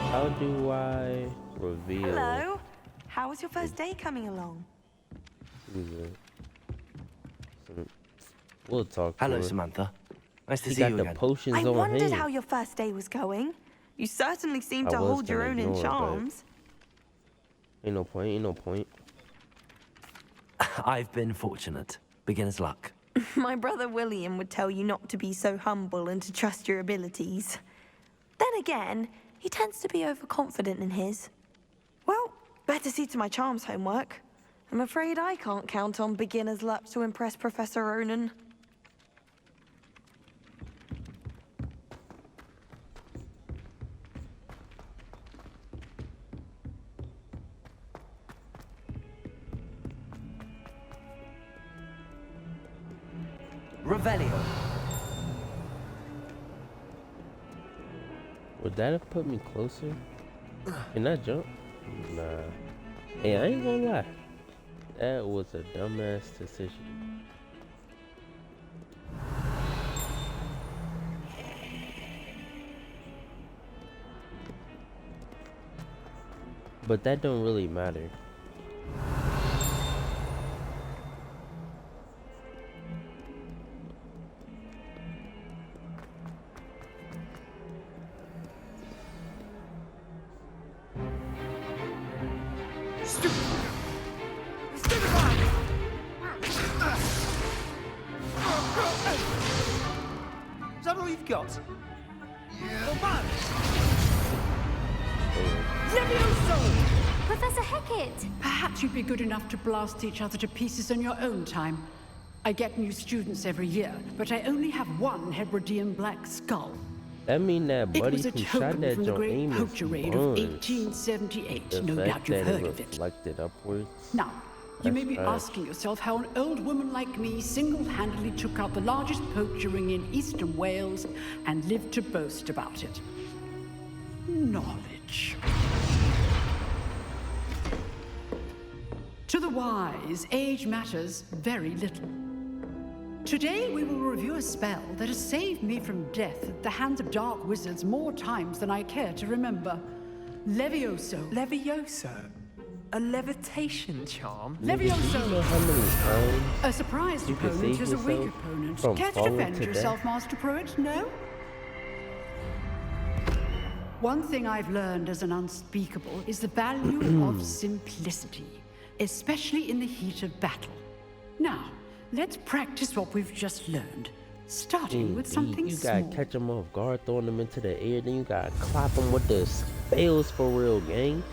How do I reveal? Hello. How was your first day coming along? We'll talk. Hello, Samantha. Nice to He see got you the again. potions I on wondered hand. how your first day was going. You certainly seem I to was hold your gonna own in ignore it, but- charms. Ain't no point. Ain't no point. I've been fortunate. Beginner's luck. My brother William would tell you not to be so humble and to trust your abilities. Then again, he tends to be overconfident in his. Well, better see to my charms homework. I'm afraid I can't count on beginner's luck to impress Professor Ronan. Revelio. Would that have put me closer? Can I jump? Nah. Hey, I ain't gonna lie. That was a dumbass decision. But that don't really matter. Is that all you've got? Professor Hecat! Perhaps you'd be good enough to blast each other to pieces in your own time. I get new students every year, but I only have one Hebridean black skull. That mean that It buddy was a who shot token that from the joint Great Amos Poacher Raid of Burns. 1878. The No fact doubt you've that heard it of it. reflected upwards. Now, you may That's be trash. asking yourself how an old woman like me single-handedly took out the largest poacher ring in eastern Wales and lived to boast about it. Knowledge. To the wise, age matters very little. Today we will review a spell that has saved me from death at the hands of dark wizards more times than I care to remember. Levioso. Levioso? A levitation charm? Levioso. A surprised you can opponent save is a weak yourself opponent. from Care to falling defend to yourself, death? Master Pruitt? No? One thing I've learned as an unspeakable is the value of simplicity, especially in the heat of battle. Now, let's practice what we've just learned, starting with something You small. gotta catch them off guard, throwing them into the air, then you gotta clap them with the spells for real, gang.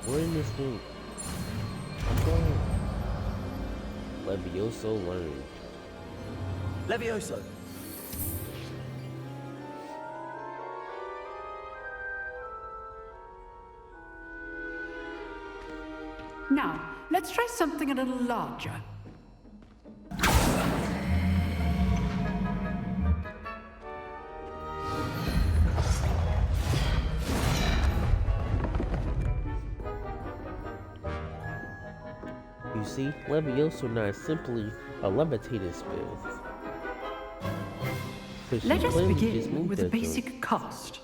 We're in this thing. I'm going. Levioso learned. Levioso. Now, let's try something a little larger. You see, Levioso now is simply a levitating spell. So she Let us clearly just begin moved with a that joint. basic cast.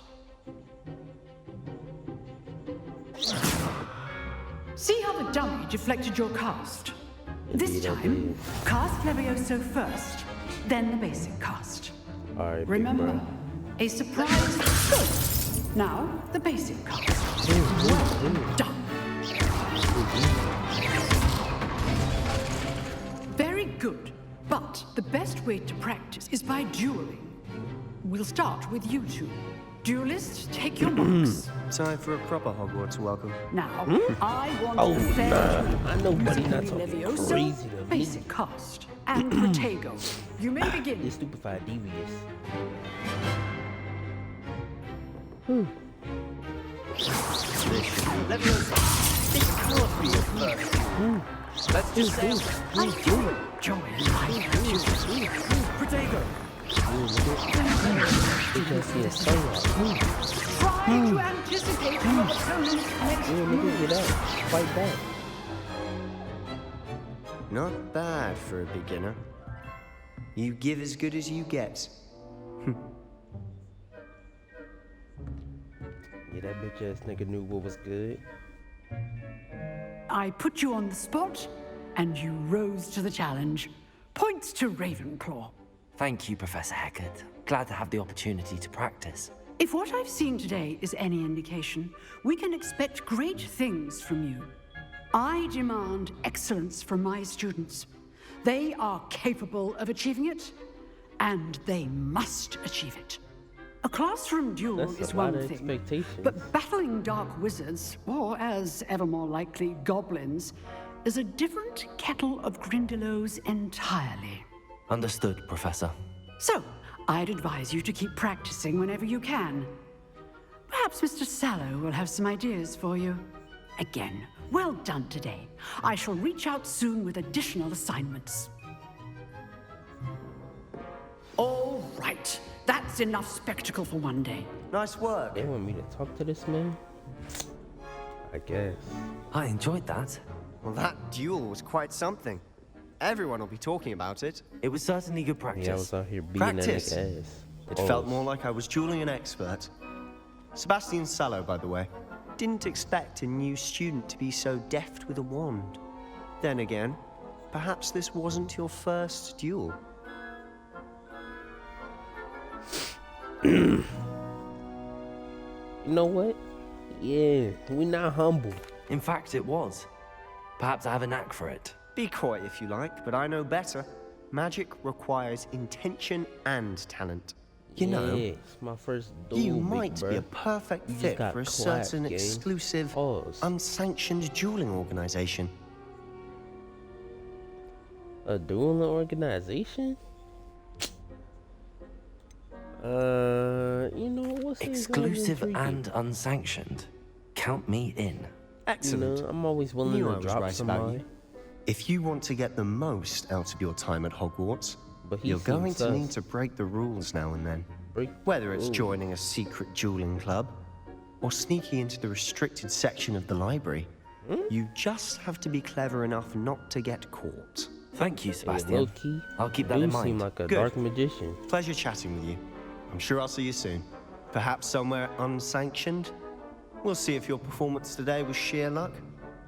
See how the dummy deflected your cast? This Indeed, I time, cast Levioso first, then the basic cast. Alright, big Remember, bro. a surprise. Good. Now, the basic cast. Well done. Very good. But the best way to practice is by dueling. We'll start with you two. Duelists, take your marks. Time for a proper Hogwarts welcome. Now, I want Oh, a fair nah. I know buddy not using talking Levioso, crazy to me. basic cast, and Protego. You may begin. This stupefied devious. Levioso, this can't be your first. Let's just say I do enjoy my Protego. Try to anticipate your opponent's next move. Fight back. Not bad for a beginner. You give as good as you get. Yeah, that bitch ass nigga knew what was good. I put you on the spot, and you rose to the challenge. Points to Ravenclaw. Thank you, Professor Hecat. Glad to have the opportunity to practice. If what I've seen today is any indication, we can expect great things from you. I demand excellence from my students. They are capable of achieving it, and they must achieve it. A classroom duel That's is a lot one of thing, expectations. but battling dark wizards, or as ever more likely, goblins, is a different kettle of Grindylows entirely. Understood, Professor. So, I'd advise you to keep practicing whenever you can. Perhaps Mr. Sallow will have some ideas for you. Again, well done today. I shall reach out soon with additional assignments. All right. That's enough spectacle for one day. Nice work. They want me to talk to this man? I guess. I enjoyed that. Well, that duel was quite something. Everyone will be talking about it. It was certainly good practice. Yeah, I was out here beating Practice? that nigga ass. It felt more like I was dueling an expert. Sebastian Sallow, by the way. Didn't expect a new student to be so deft with a wand. Then again, perhaps this wasn't your first duel. You know what? Yeah, we not humble. In fact, it was. Perhaps I have a knack for it. Be coy if you like, but I know better. Magic requires intention and talent. You know, yeah, it's my first duel, you big might bro. be a perfect You just fit got for a clapped, certain gang. exclusive, Pause. unsanctioned dueling organization. A dueling organization? You know what's Exclusive and unsanctioned. Count me in. Excellent. You know, I'm always willing Knew to I was drop right somebody. about you. If you want to get the most out of your time at Hogwarts, But he you're going seems to sus. need to break the rules now and then. Break Whether it's rules. joining a secret dueling club or sneaking into the restricted section of the library, you just have to be clever enough not to get caught. Thank you, Yeah, Sebastian. low-key, I'll keep that you in seem mind. like a Good. dark magician. Pleasure chatting with you. I'm sure I'll see you soon. Perhaps somewhere unsanctioned? We'll see if your performance today was sheer luck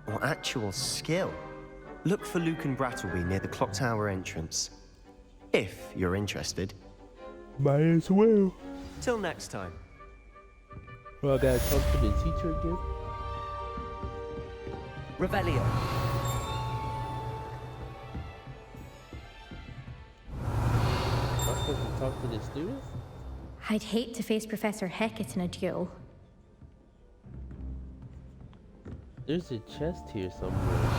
or actual skill. Look for Luke and Brattleby near the clock tower entrance. If you're interested. Might as well. Till next time. Well, I gotta talk to the teacher again. Revelio. Am I supposed to talk to the students? I'd hate to face Professor Hecat in a duel. There's a chest here somewhere.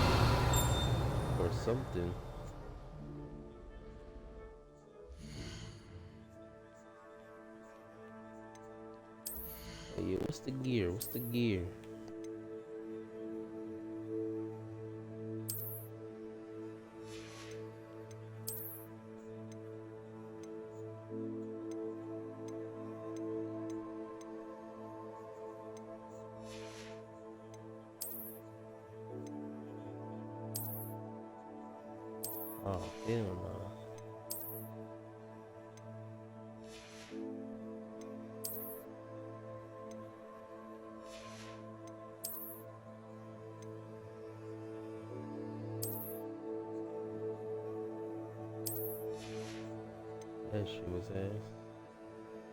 Or something. Oh, yeah, what's the gear? What's the gear? Oh, hell no. That shit was ass.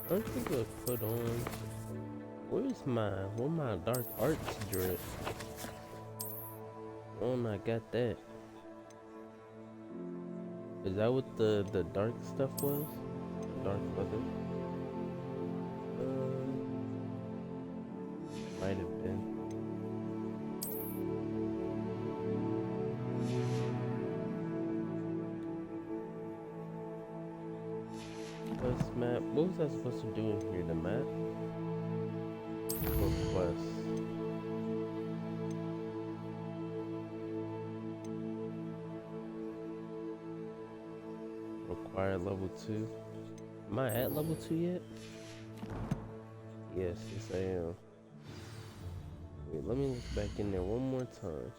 Don't you go put on? Where my dark arts dress? Oh, I got that. Is that what the dark stuff was? Dark weather? Might have been. Quest map. What was I supposed to do in here? The map? Or quest? Require level 2. Am I at level 2 yet? Yes, I am. Wait, let me look back in there one more time.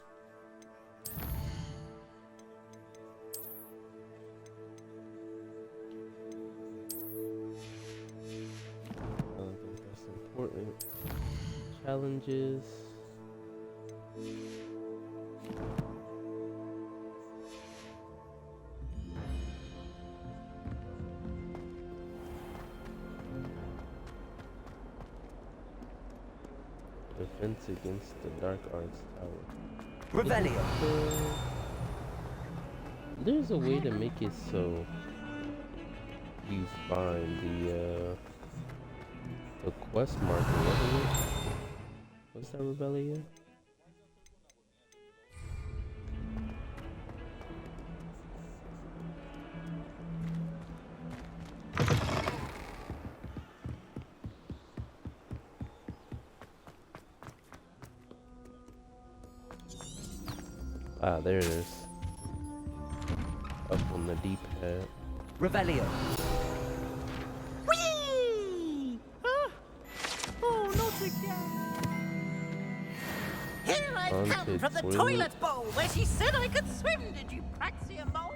I don't think that's important. Challenges. Defense against the Dark Arts Tower. Revelio. There's a way to make it so you find the quest marker, wasn't it? What's that, Revelio? Ah, there it is. Up on the D-pad. Revelio. Whee! Oh, not again! Here I've come Haunted from the toilet. toilet bowl where she said I could swim, did you praxia mole?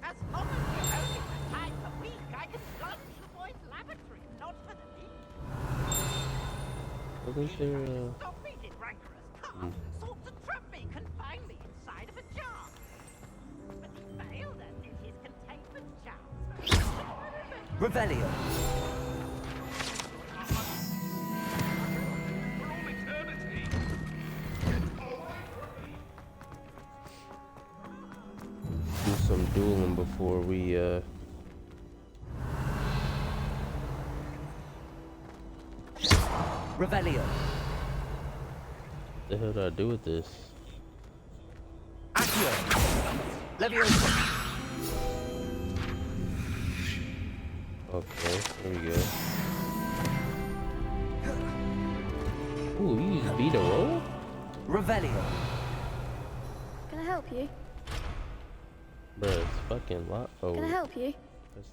As long as you're only for time per week, I can plunge the boy's lavatory, not for the leak. Wasn't there Stop beating rancorous cough, sought to trap me, confine me inside of a jar. But he failed us in his containment charms. Revelio. do some dueling before we Revelio. the hell do I do with this? Accio. Levio. Okay, there we go. Ooh, you use B to roll? Revelio. Can I help you? Bruh, it's fucking locked. Oh, Can I help you?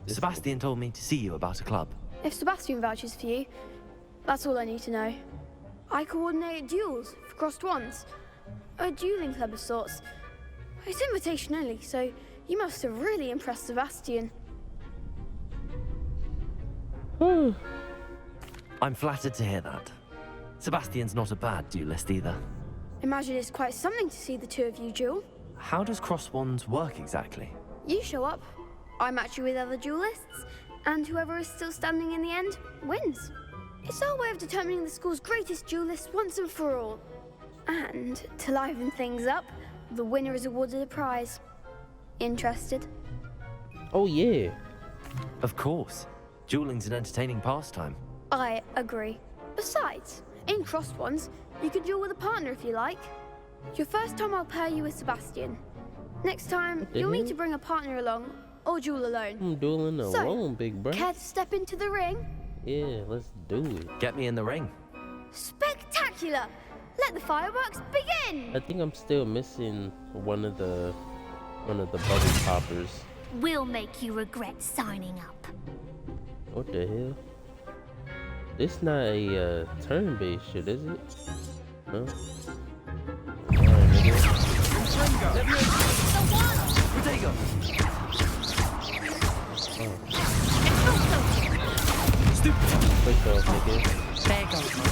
Sebastian told me to see you about a club. If Sebastian vouches for you, that's all I need to know. I coordinate duels for crossed ones. A dueling club of sorts. It's invitation only, so you must have really impressed Sebastian. I'm flattered to hear that. Sebastian's not a bad duelist either. Imagine it's quite something to see the two of you duel. How does cross wands work exactly? You show up, I match you with other duelists, and whoever is still standing in the end wins. It's our way of determining the school's greatest duelist once and for all. And to liven things up, the winner is awarded a prize. Interested? Oh yeah. Of course. Dueling's an entertaining pastime. I agree. Besides, in crossed ones, you can duel with a partner if you like. Your first time I'll pair you with Sebastian. Next time, the you'll need hell? to bring a partner along, or duel alone. I'm dueling alone, big bro. Care to step into the ring? Yeah, let's do it. Get me in the ring. Spectacular! Let the fireworks begin! I think I'm still missing one of the bubble poppers. We'll make you regret signing up. What the hell? This not a turn-based shit, is it? No. Alright, nigga. Push off, nigga. There goes my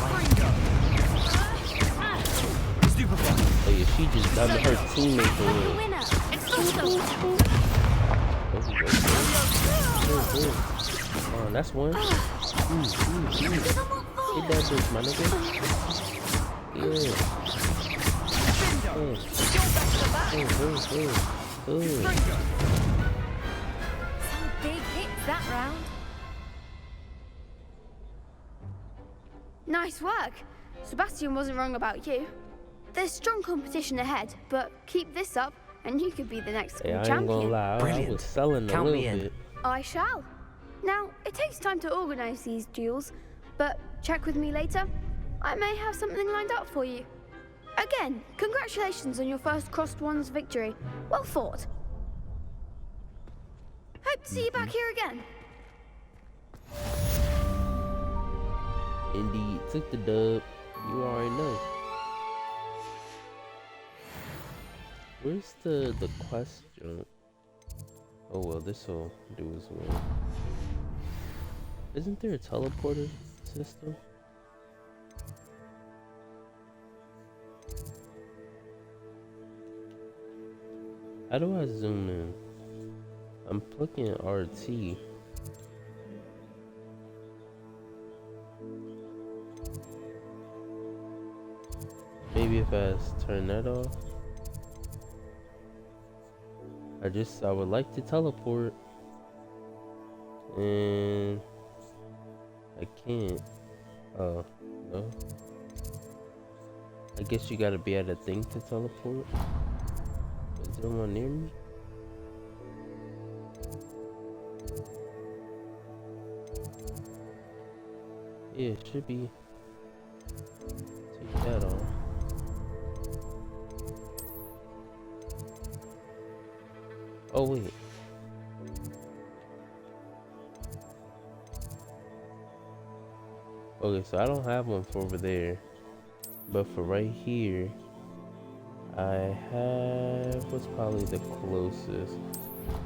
Oh yeah, she just dubbed her teammate for real. Oh, that's one. Hit that bitch, my nigga. Yeah. big hits that round. Nice work. Sebastian wasn't wrong about you. There's strong competition ahead, but keep this up and you could be the next school Hey, I ain't champion. gonna lie, I was selling a little bit. I shall. Now, it takes time to organize these duels, but check with me later. I may have something lined up for you. Again, congratulations on your first Crossed Wands victory. Well fought. Hope to see you back here again. Indeed, took the dub. You already know. Where's the question? Oh well, this will do as well. Isn't there a teleporter system? How do I zoom in? I'm plugging in RT. Maybe if I turn that off. I would like to teleport. And I can't. Oh, no. I guess you gotta be at a thing to teleport. Is there one near me? Yeah, it should be. Take that off. Oh wait. Okay, so I don't have one for over there. But for right here, I have what's probably the closest.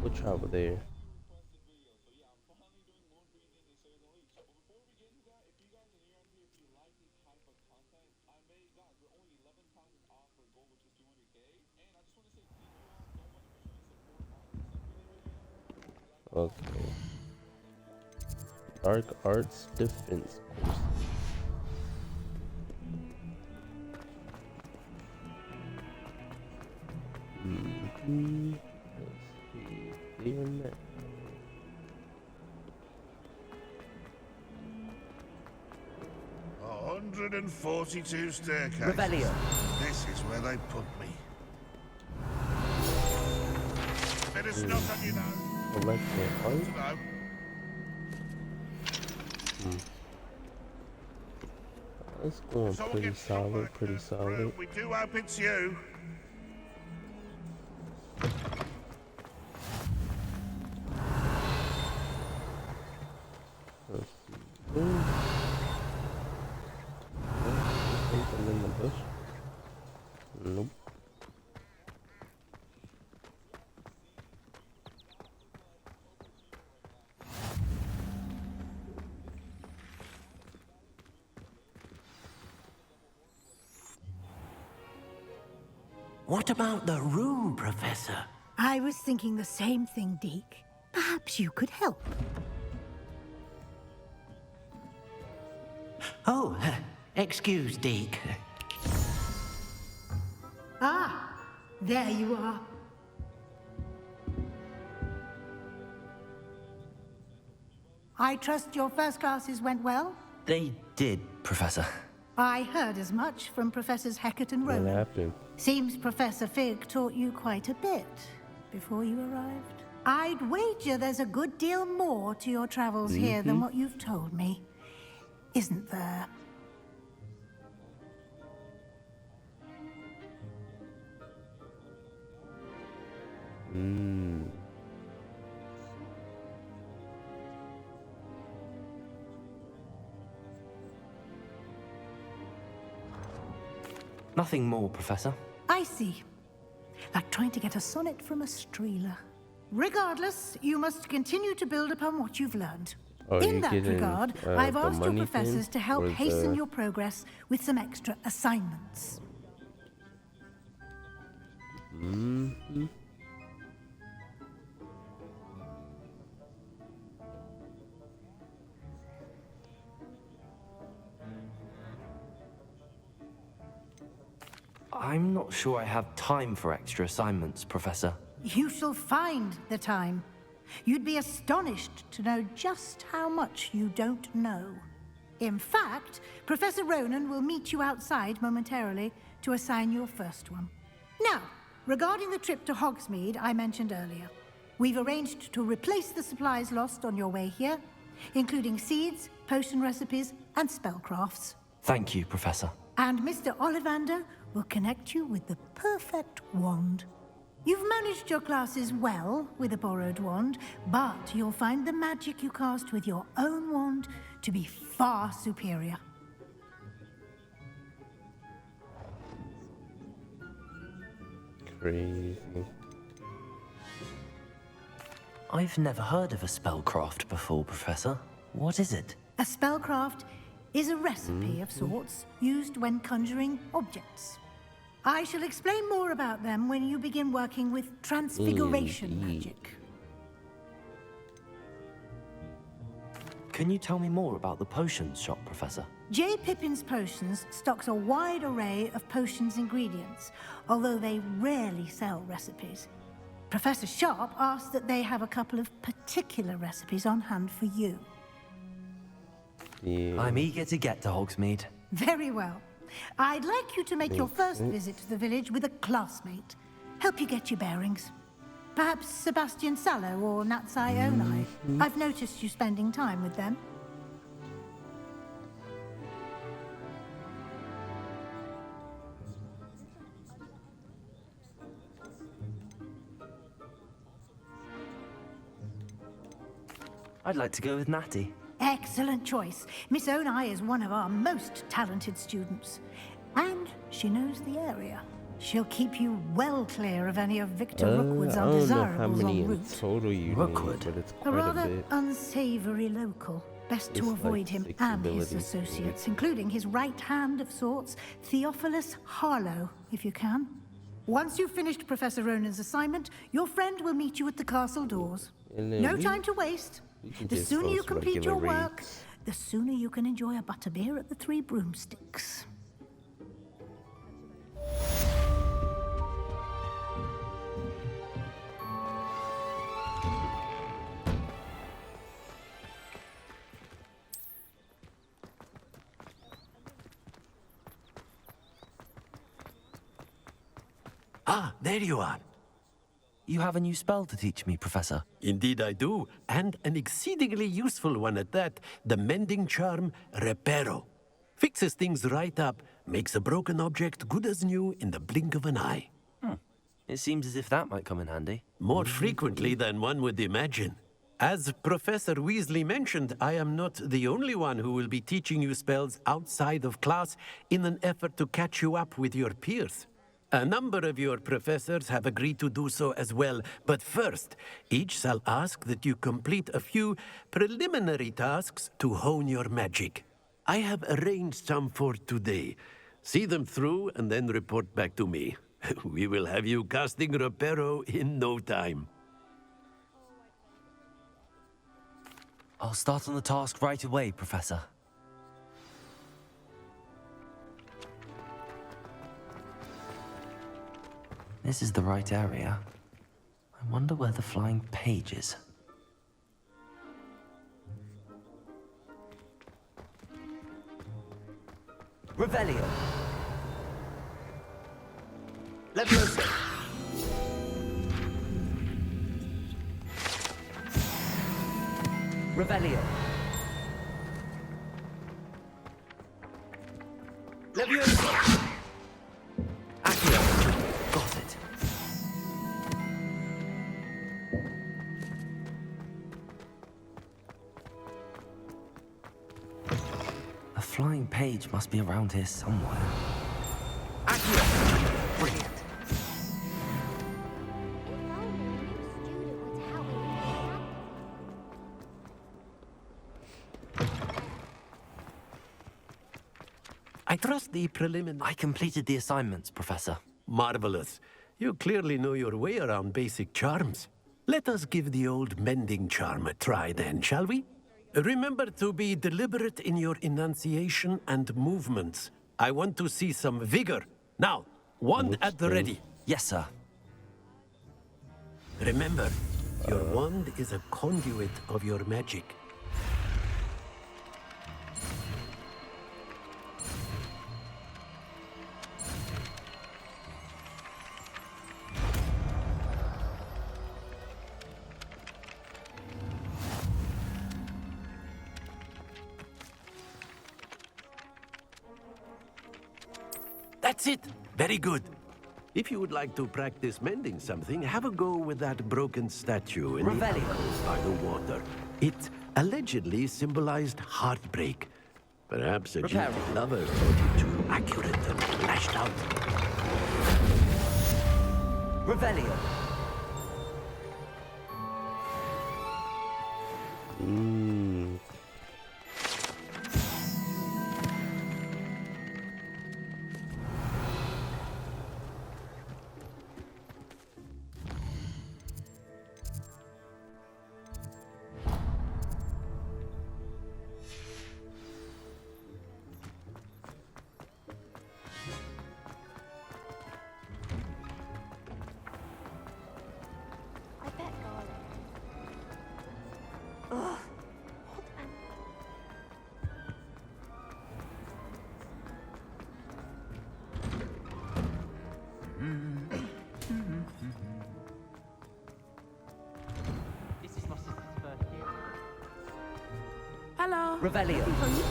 We'll try over there. Okay. Dark Arts Defense course. Let's see. Clear map. A 142 staircases. Rebellion. This is where they put me. Bit of snuff on you know. Electric art? Let's go on pretty solid, pretty solid. We do hope it's you. Let's see. Something in the bush? Nope. What about the room, Professor? I was thinking the same thing, Deke. Perhaps you could help. Oh, excuse, Deke. Ah, there you are. I trust your first classes went well? They did, Professor. I heard as much from Professors Hecat and Rowan. What happened? Seems Professor Fig taught you quite a bit before you arrived. I'd wager there's a good deal more to your travels here than what you've told me. Isn't there? Nothing more, Professor. I see. Like trying to get a sonnet from a streeler. Regardless, you must continue to build upon what you've learned. Oh, In that getting, regard, I've the asked your money professors thing, to help or hasten the- your progress with some extra assignments. I'm not sure I have time for extra assignments, Professor. You shall find the time. You'd be astonished to know just how much you don't know. In fact, Professor Ronan will meet you outside momentarily to assign your first one. Now, regarding the trip to Hogsmeade I mentioned earlier, we've arranged to replace the supplies lost on your way here, including seeds, potion recipes, and spellcrafts. Thank you, Professor. And Mr. Ollivander will connect you with the perfect wand. You've managed your classes well with a borrowed wand, but you'll find the magic you cast with your own wand to be far superior. Crazy. I've never heard of a spellcraft before, Professor. What is it? A spellcraft is a recipe of sorts used when conjuring objects. I shall explain more about them when you begin working with transfiguration magic. Can you tell me more about the potions shop, Professor? J. Pippin's Potions stocks a wide array of potions ingredients, although they rarely sell recipes. Professor Sharp asked that they have a couple of particular recipes on hand for you. Yeah. I'm eager to get to Hogsmeade. Very well. I'd like you to make your first visit to the village with a classmate. Help you get your bearings. Perhaps Sebastian Sallow or Natsai Onai. I've noticed you spending time with them. I'd like to go with Natty. Excellent choice. Miss Onai is one of our most talented students. And she knows the area. She'll keep you well clear of any of Victor Rookwood's undesirables en route. Total you Rookwood? need, but it's A quite a rather bit. unsavory local. Best to It's avoid like him 6 and his abilities, associates, including his right hand of sorts, Theophilus Harlow, if you can. Once you've finished Professor Ronan's assignment, your friend will meet you at the castle doors. And then No time to waste. can The just sooner you post complete your regular work, the sooner you can enjoy a butterbeer at the Three Broomsticks. Ah, there you are. You have a new spell to teach me, Professor. Indeed I do, and an exceedingly useful one at that. The mending charm, Reparo. Fixes things right up, makes a broken object good as new in the blink of an eye. It seems as if that might come in handy. More frequently than one would imagine. As Professor Weasley mentioned, I am not the only one who will be teaching you spells outside of class in an effort to catch you up with your peers. A number of your professors have agreed to do so as well, but first, each shall ask that you complete a few preliminary tasks to hone your magic. I have arranged some for today. See them through and then report back to me. We will have you casting Reparo in no time. I'll start on the task right away, Professor. This is the right area. I wonder where the flying page is. Revelio. Leviosa. Revelio. Leviosa. Accio. Got it. A flying page must be around here somewhere. Accio. Brilliant. I trust the preliminary... I completed the assignments, Professor. Marvelous. You clearly know your way around basic charms. Let us give the old mending charm a try then, shall we? Remember to be deliberate in your enunciation and movements. I want to see some vigor. Now, wand at the ready. Yes, sir. Remember, Your wand is a conduit of your magic. That's it. Very good. If you would like to practice mending something, have a go with that broken statue in Revelio. the alcove by the water. It allegedly symbolized heartbreak. Perhaps a Repair. jilted lover thought it too accurate and lashed out. Revelio. I bet garlic. Ugh. This is my sister's first year. Hello. Revelio. Looking for you?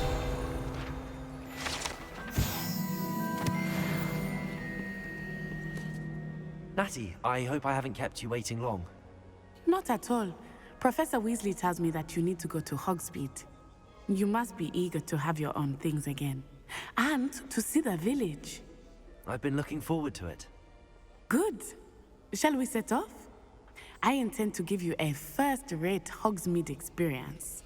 Natty, I hope I haven't kept you waiting long. Not at all. Professor Weasley tells me that you need to go to Hogsmeade. You must be eager to have your own things again. And to see the village. I've been looking forward to it. Good. Shall we set off? I intend to give you a first-rate Hogsmeade experience.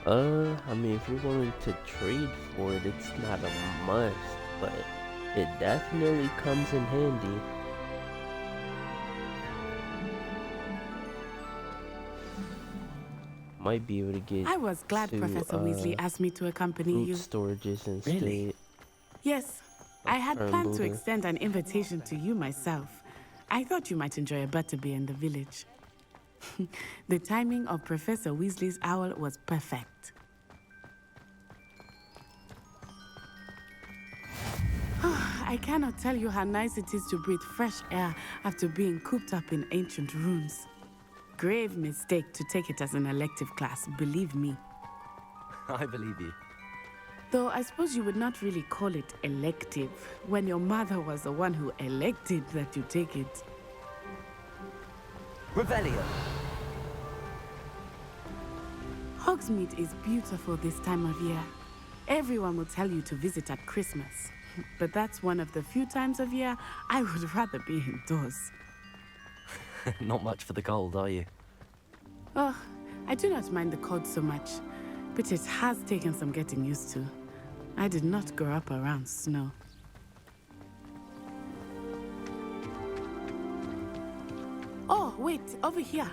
I mean, if you're willing to trade for it, it's not a must, but it definitely comes in handy. Might be able to get I was glad to, Professor Weasley asked me to accompany fruit you. storages instead. Really? Yes, I had Turn planned to Buddha. extend an invitation to you myself. I thought you might enjoy a butterbeer in the village. The timing of Professor Weasley's owl was perfect. I cannot tell you how nice it is to breathe fresh air after being cooped up in ancient rooms. Grave mistake to take it as an elective class, believe me. I believe you. Though I suppose you would not really call it elective when your mother was the one who elected that you take it. Revelio. Hogsmeade is beautiful this time of year. Everyone will tell you to visit at Christmas. But that's one of the few times of year I would rather be indoors. Not much for the cold, are you? Oh, I do not mind the cold so much, but it has taken some getting used to. I did not grow up around snow. Oh, wait, over here.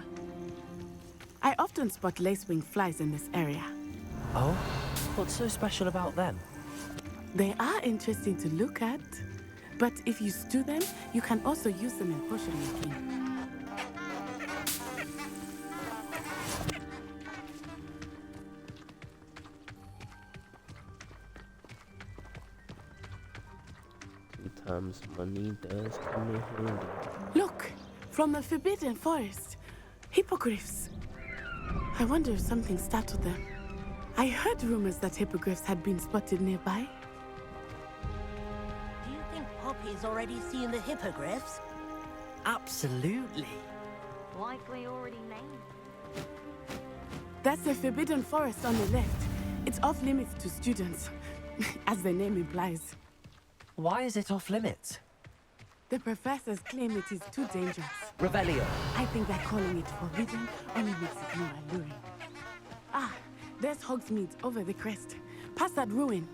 I often spot lacewing flies in this area. Oh? What's so special about them? They are interesting to look at, but if you stew them, you can also use them in potion making. Sometimes money does come in handy. Look, from the Forbidden Forest. Hippogriffs. I wonder if something startled them. I heard rumors that hippogriffs had been spotted nearby. Do you think Poppy's already seen the hippogriffs? Absolutely. Likely already named. That's the Forbidden Forest on the left. It's off limits to students, as the name implies. Why is it off limits? The professors claim it is too dangerous. Revelio. I think that calling it forbidden only makes it more alluring. Ah, there's Hogsmeade over the crest. Past that ruin.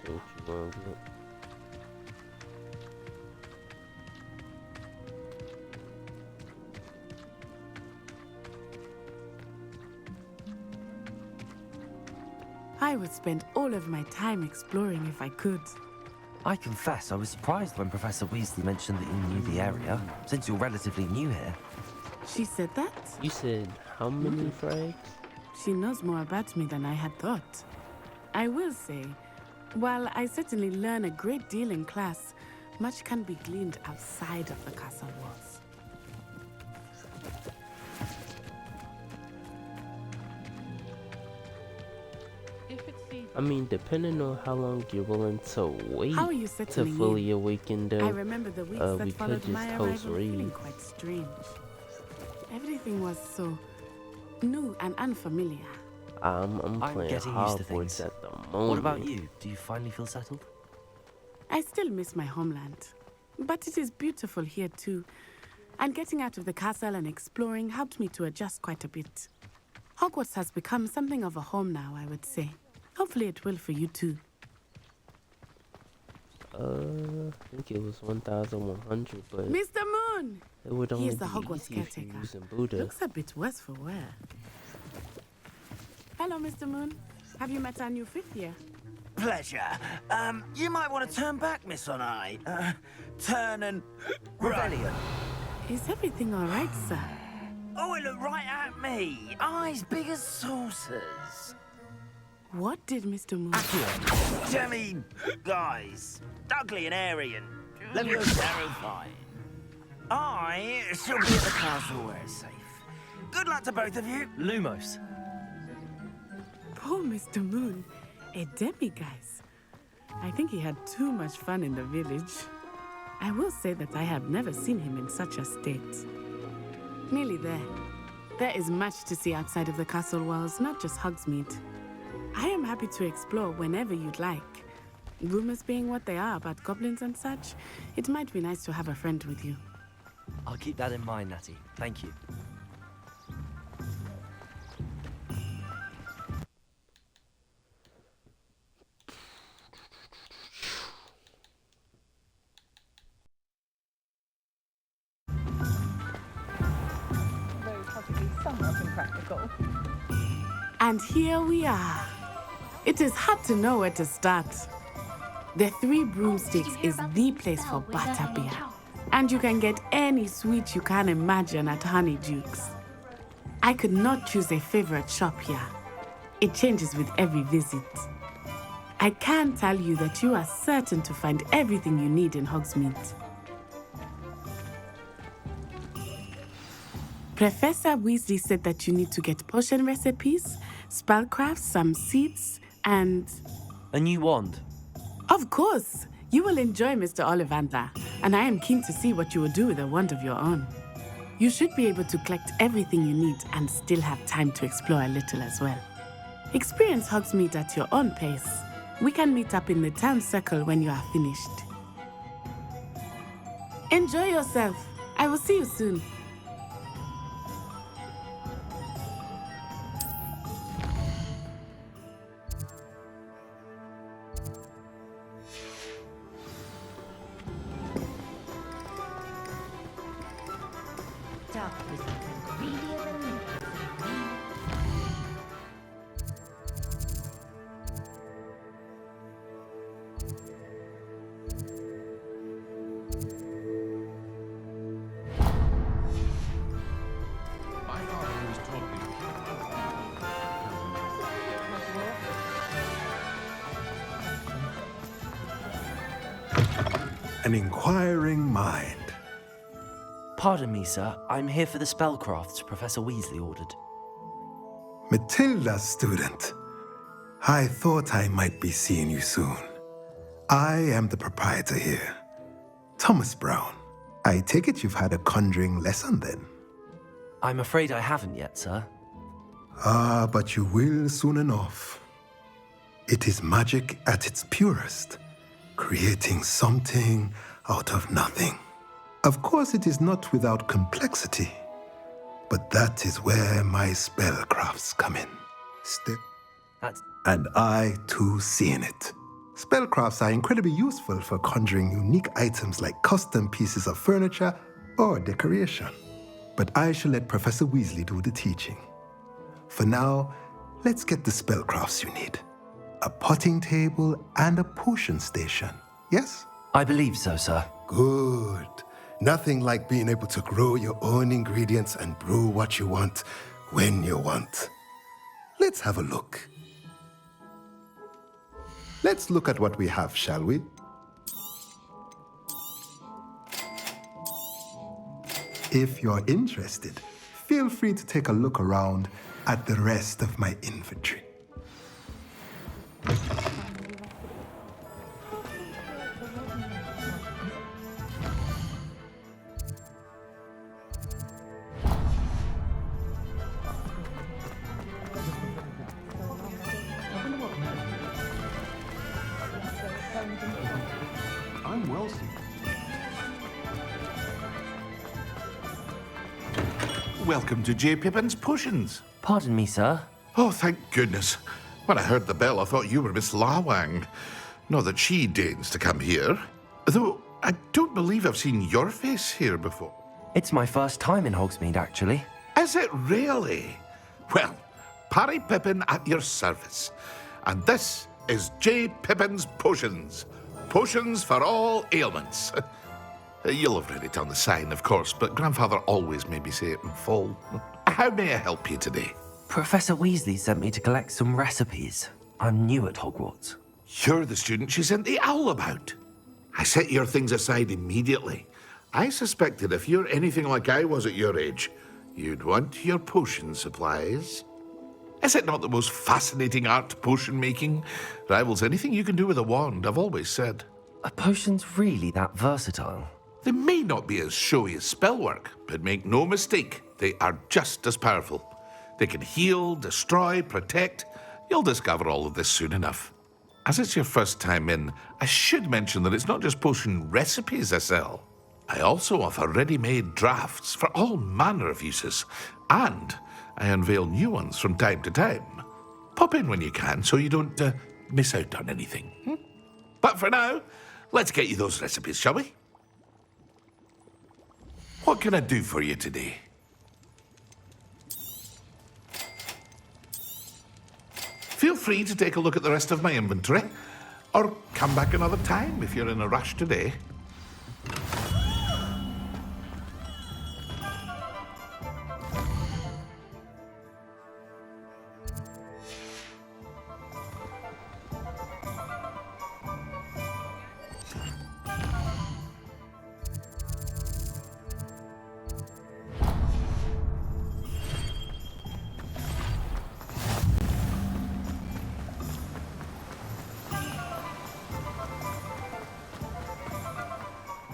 So what you want to get? I would spend all of my time exploring if I could. I confess I was surprised when Professor Weasley mentioned that you knew the area, since you're relatively new here. She said that? You said how many frags? She knows more about me than I had thought. I will say, while I certainly learn a great deal in class, much can be gleaned outside of the castle walls. I mean, depending on how long you're willing to wait How are you to settling fully in? awaken, though, I remember the weeks we that could followed just my host arrival feeling read. quite strange. Everything was so new and unfamiliar. I'm playing getting used to Hogwarts things. at the moment. What about you? Do you finally feel settled? I still miss my homeland, but it is beautiful here too. And getting out of the castle and exploring helped me to adjust quite a bit. Hogwarts has become something of a home now, I would say. Hopefully it will for you too. I think it was 1,100, but Mr. Moon! it would He only is the be Hogwarts easy if you're caretaker. using Buddha. Looks a bit worse for wear. Hello, Mr. Moon. Have you met our new fifth year? Pleasure. You might want to turn back, Miss Onai. Turn and... Rebellion. Is everything all right, sir? Oh, it looked right at me. Eyes big as saucers. What did Mr. Moon... Demi... guys. Ugly and airy and... terrifying. I shall be at the castle where it's safe. Good luck to both of you. Lumos. Poor Mr. Moon. A demiguise. I think he had too much fun in the village. I will say that I have never seen him in such a state. Nearly there. There is much to see outside of the castle walls, not just Hogsmeade. I am happy to explore whenever you'd like. Rumors being what they are about goblins and such, it might be nice to have a friend with you. I'll keep that in mind, Natty. Thank you. Though possibly somewhat impractical. And here we are. It is hard to know where to start. The Three Broomsticks is the place for butterbeer. And you can get any sweet you can imagine at Honeyduke's. I could not choose a favorite shop here. It changes with every visit. I can tell you that you are certain to find everything you need in Hogsmeade. Professor Weasley said that you need to get potion recipes, spellcrafts, some seeds, and... A new wand. Of course! You will enjoy Mr. Ollivander, and I am keen to see what you will do with a wand of your own. You should be able to collect everything you need and still have time to explore a little as well. Experience Hogsmeade at your own pace. We can meet up in the town circle when you are finished. Enjoy yourself. I will see you soon. My father always taught me. An inquiring mind. Pardon me, sir. I'm here for the spellcrafts Professor Weasley ordered. Matilda, student. I thought I might be seeing you soon. I am the proprietor here, Thomas Brown. I take it you've had a conjuring lesson then? I'm afraid I haven't yet, sir. Ah, but you will soon enough. It is magic at its purest, creating something out of nothing. Of course, it is not without complexity, but that is where my spellcrafts come in. And I, too, see in it. Spellcrafts are incredibly useful for conjuring unique items like custom pieces of furniture or decoration. But I shall let Professor Weasley do the teaching. For now, let's get the spellcrafts you need. a potting table, and a potion station. Yes? I believe so, sir. Good. Nothing like being able to grow your own ingredients and brew what you want when you want. Let's have a look. Let's look at what we have, shall we? If you're interested, feel free to take a look around at the rest of my inventory. I'm well seated. Welcome to J. Pippin's Potions. Pardon me, sir. Oh, thank goodness. When I heard the bell, I thought you were Miss Lawang. Not that she deigns to come here. Though, I don't believe I've seen your face here before. It's my first time in Hogsmeade, actually. Is it really? Well, Parry Pippin at your service. And this is J. Pippin's Potions. Potions for all ailments. You'll have read it on the sign, of course, but Grandfather always made me say it in full. How may I help you today? Professor Weasley sent me to collect some recipes. I'm new at Hogwarts. You're the student she sent the owl about. I set your things aside immediately. I suspected if you're anything like I was at your age, you'd want your potion supplies. Is it not the most fascinating art, potion making? Rivals anything you can do with a wand, I've always said. Are potions really that versatile? They may not be as showy as spellwork, but make no mistake, they are just as powerful. They can heal, destroy, protect. You'll discover all of this soon enough. As it's your first time in, I should mention that it's not just potion recipes I sell. I also offer ready-made drafts for all manner of uses, and I unveil new ones from time to time. Pop in when you can so you don't miss out on anything. But for now, let's get you those recipes, shall we? What can I do for you today? Feel free to take a look at the rest of my inventory, or come back another time if you're in a rush today.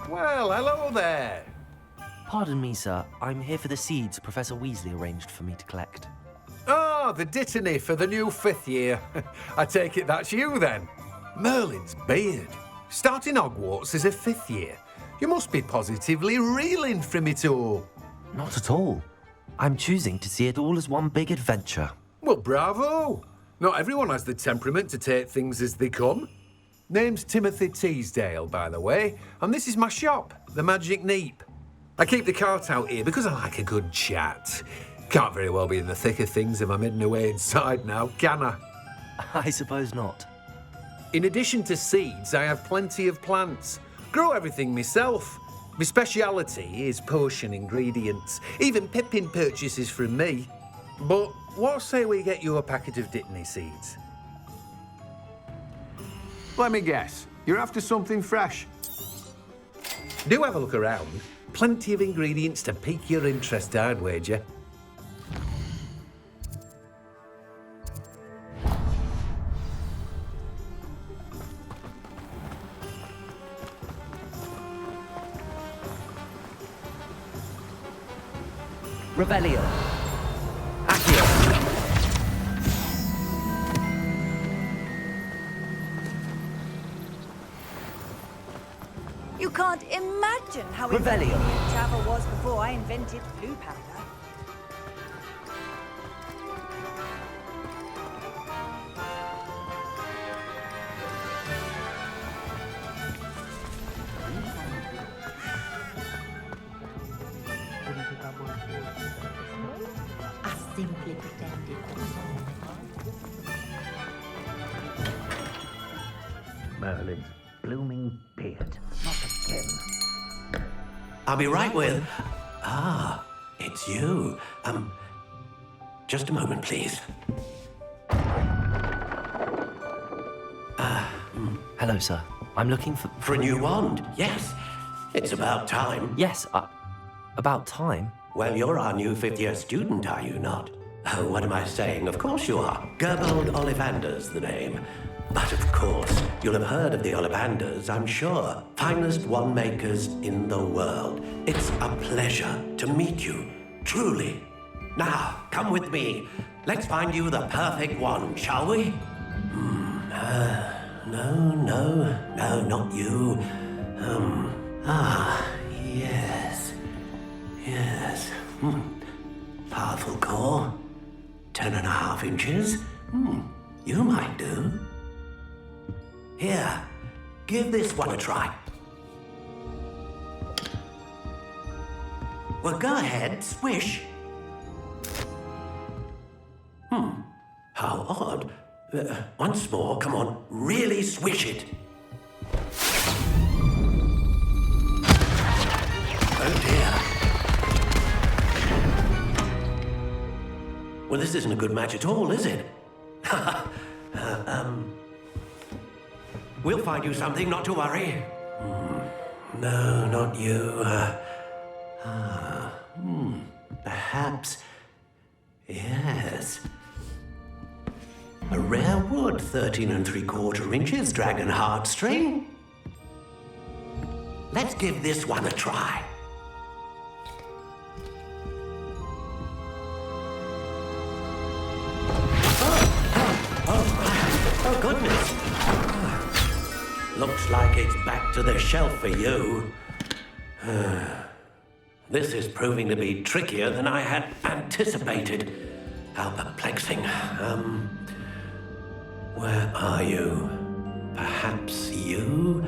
Well, hello there. Pardon me, sir. I'm here for the seeds Professor Weasley arranged for me to collect. Oh, the dittany for the new 5th year. I take it that's you, then. Merlin's beard. Starting Hogwarts as a 5th year. You must be positively reeling from it all. Not at all. I'm choosing to see it all as one big adventure. Well, bravo. Not everyone has the temperament to take things as they come. Name's Timothy Teasdale, by the way, and this is my shop, the Magic Neep. I keep the cart out here because I like a good chat. Can't very well be in the thick of things if I'm hidden away inside now, can I? I suppose not. In addition to seeds, I have plenty of plants. Grow everything myself. My speciality is potion ingredients. Even Pippin purchases from me. But what say we get you a packet of dittany seeds? Let me guess. You're after something fresh. Do have a look around. Plenty of ingredients to pique your interest, I'd wager. Revelio. Accio. You can't imagine how Revelio. inconvenient travel was before I invented blue powder. I simply pretended. Merlin's blooming beard. Not again. I'll be right with... it's you. Just a moment, please. Hello, sir. I'm looking for... For a new wand, yes. It's about time. Yes, about time? Well, you're our new fifth-year student, are you not? Oh, what am I saying? Of course you are. Gerbold Ollivander's the name. But of course, you'll have heard of the Ollivanders, I'm sure. Finest wand makers in the world. It's a pleasure to meet you, truly. Now, come with me. Let's find you the perfect wand, shall we? No, not you. Yes. Powerful core. 10.5 inches. You might do. Here, give this one a try. Well, go ahead, swish. How odd. Once more, come on, really swish it. Oh dear. Well, this isn't a good match at all, is it? We'll find you something, not to worry. No, not you. Perhaps... Yes. A rare wood, 13 3/4 inches, dragon heartstring. Let's give this one a try. Oh, goodness. Looks like it's back to the shelf for you. This is proving to be trickier than I had anticipated. How perplexing. Where are you? Perhaps you?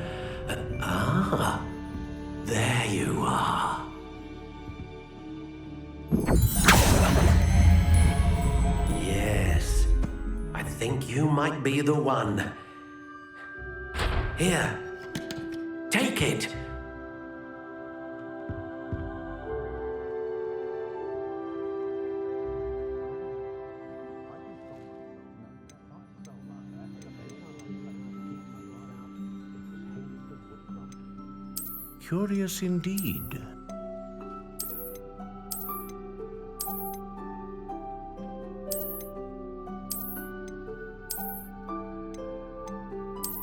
There you are. Yes, I think you might be the one. Here, take it. Curious indeed.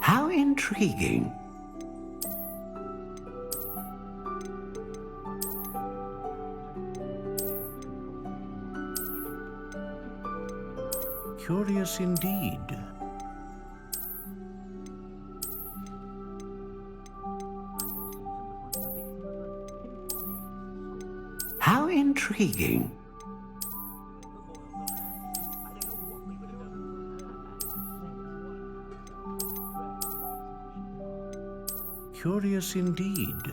How intriguing. Curious indeed. How intriguing. Curious indeed.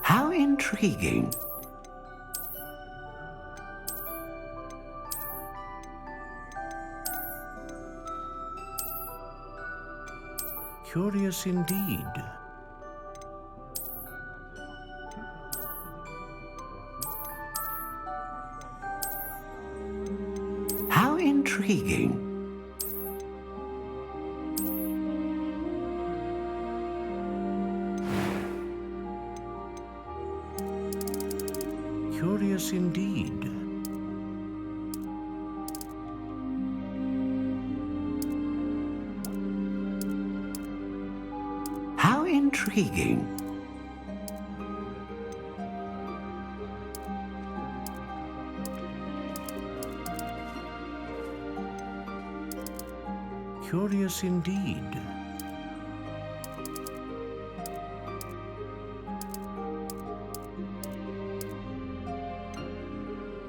How intriguing. Curious indeed. How intriguing. Curious indeed. How intriguing. Curious indeed.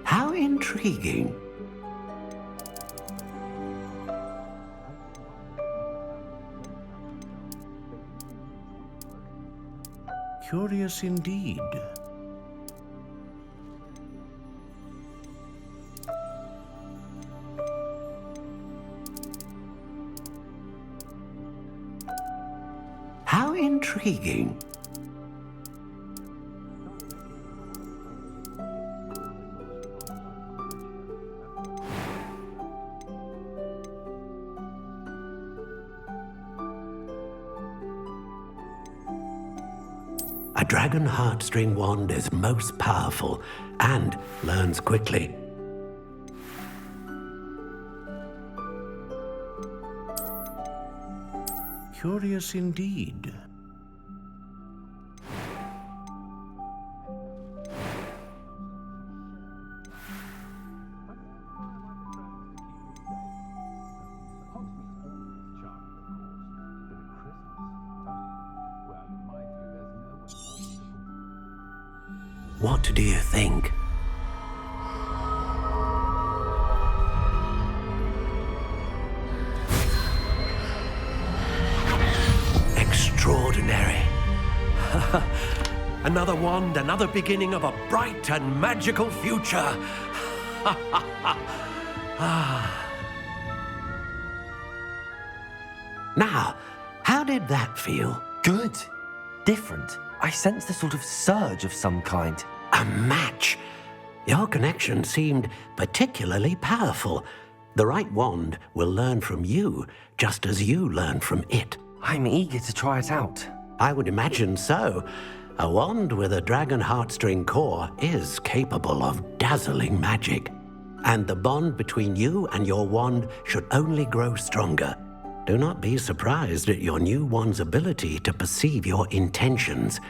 How intriguing. Curious indeed. intriguing. A dragon heartstring wand is most powerful and learns quickly. Curious indeed. What do you think? Extraordinary. Another wand, another beginning of a bright and magical future. Now, how did that feel? Good. Different. I sensed a sort of surge of some kind. A match. Your connection seemed particularly powerful. The right wand will learn from you, just as you learn from it. I'm eager to try it out. I would imagine so. A wand with a dragon heartstring core is capable of dazzling magic. And the bond between you and your wand should only grow stronger. Do not be surprised at your new wand's ability to perceive your intentions,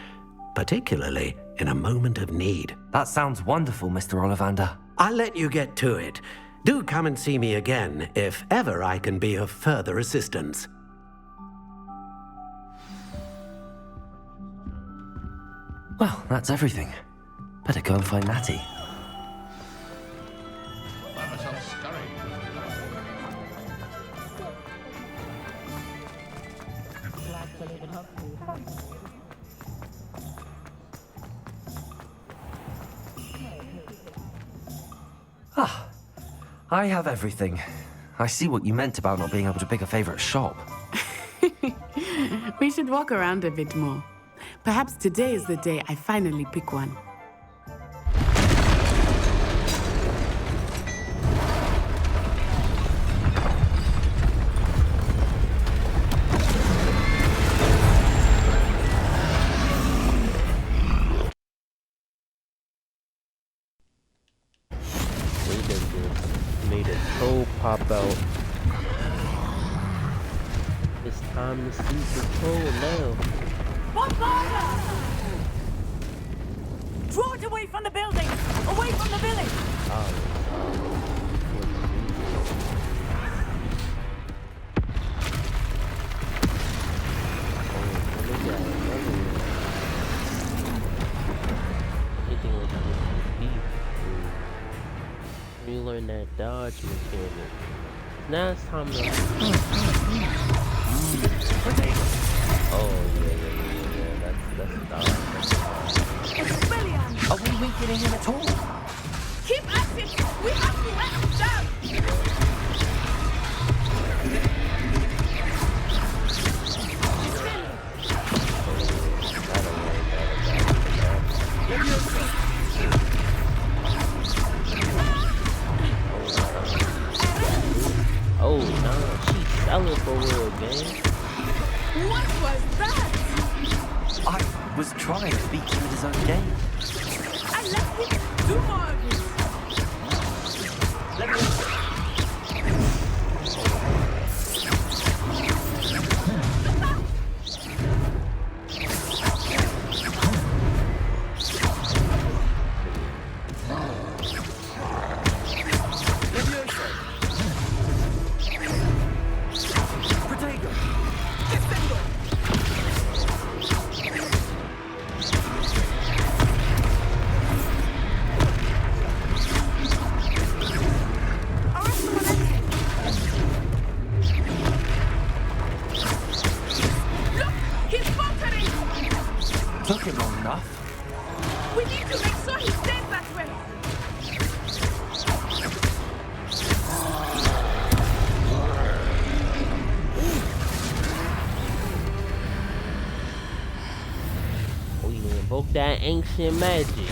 particularly in a moment of need. That sounds wonderful, Mr. Ollivander. I'll let you get to it. Do come and see me again if ever I can be of further assistance. Well, that's everything. Better go and find Natty. Ah, I have everything. I see what you meant about not being able to pick a favorite shop. We should walk around a bit more. Perhaps today is the day I finally pick one. Made it so pop out. It's time to seize control now. Bombarda! Draw it away from the building! Away from the village! You learn that dodge mechanic. Now it's time to. Oh yeah. That's dodge. Are we weakening him at all? Keep at it! We have to let him down! Oh no, she's selling for real, gang. What was that? I was trying to beat him at his own game. I let him do more of it. Let me... that ancient magic.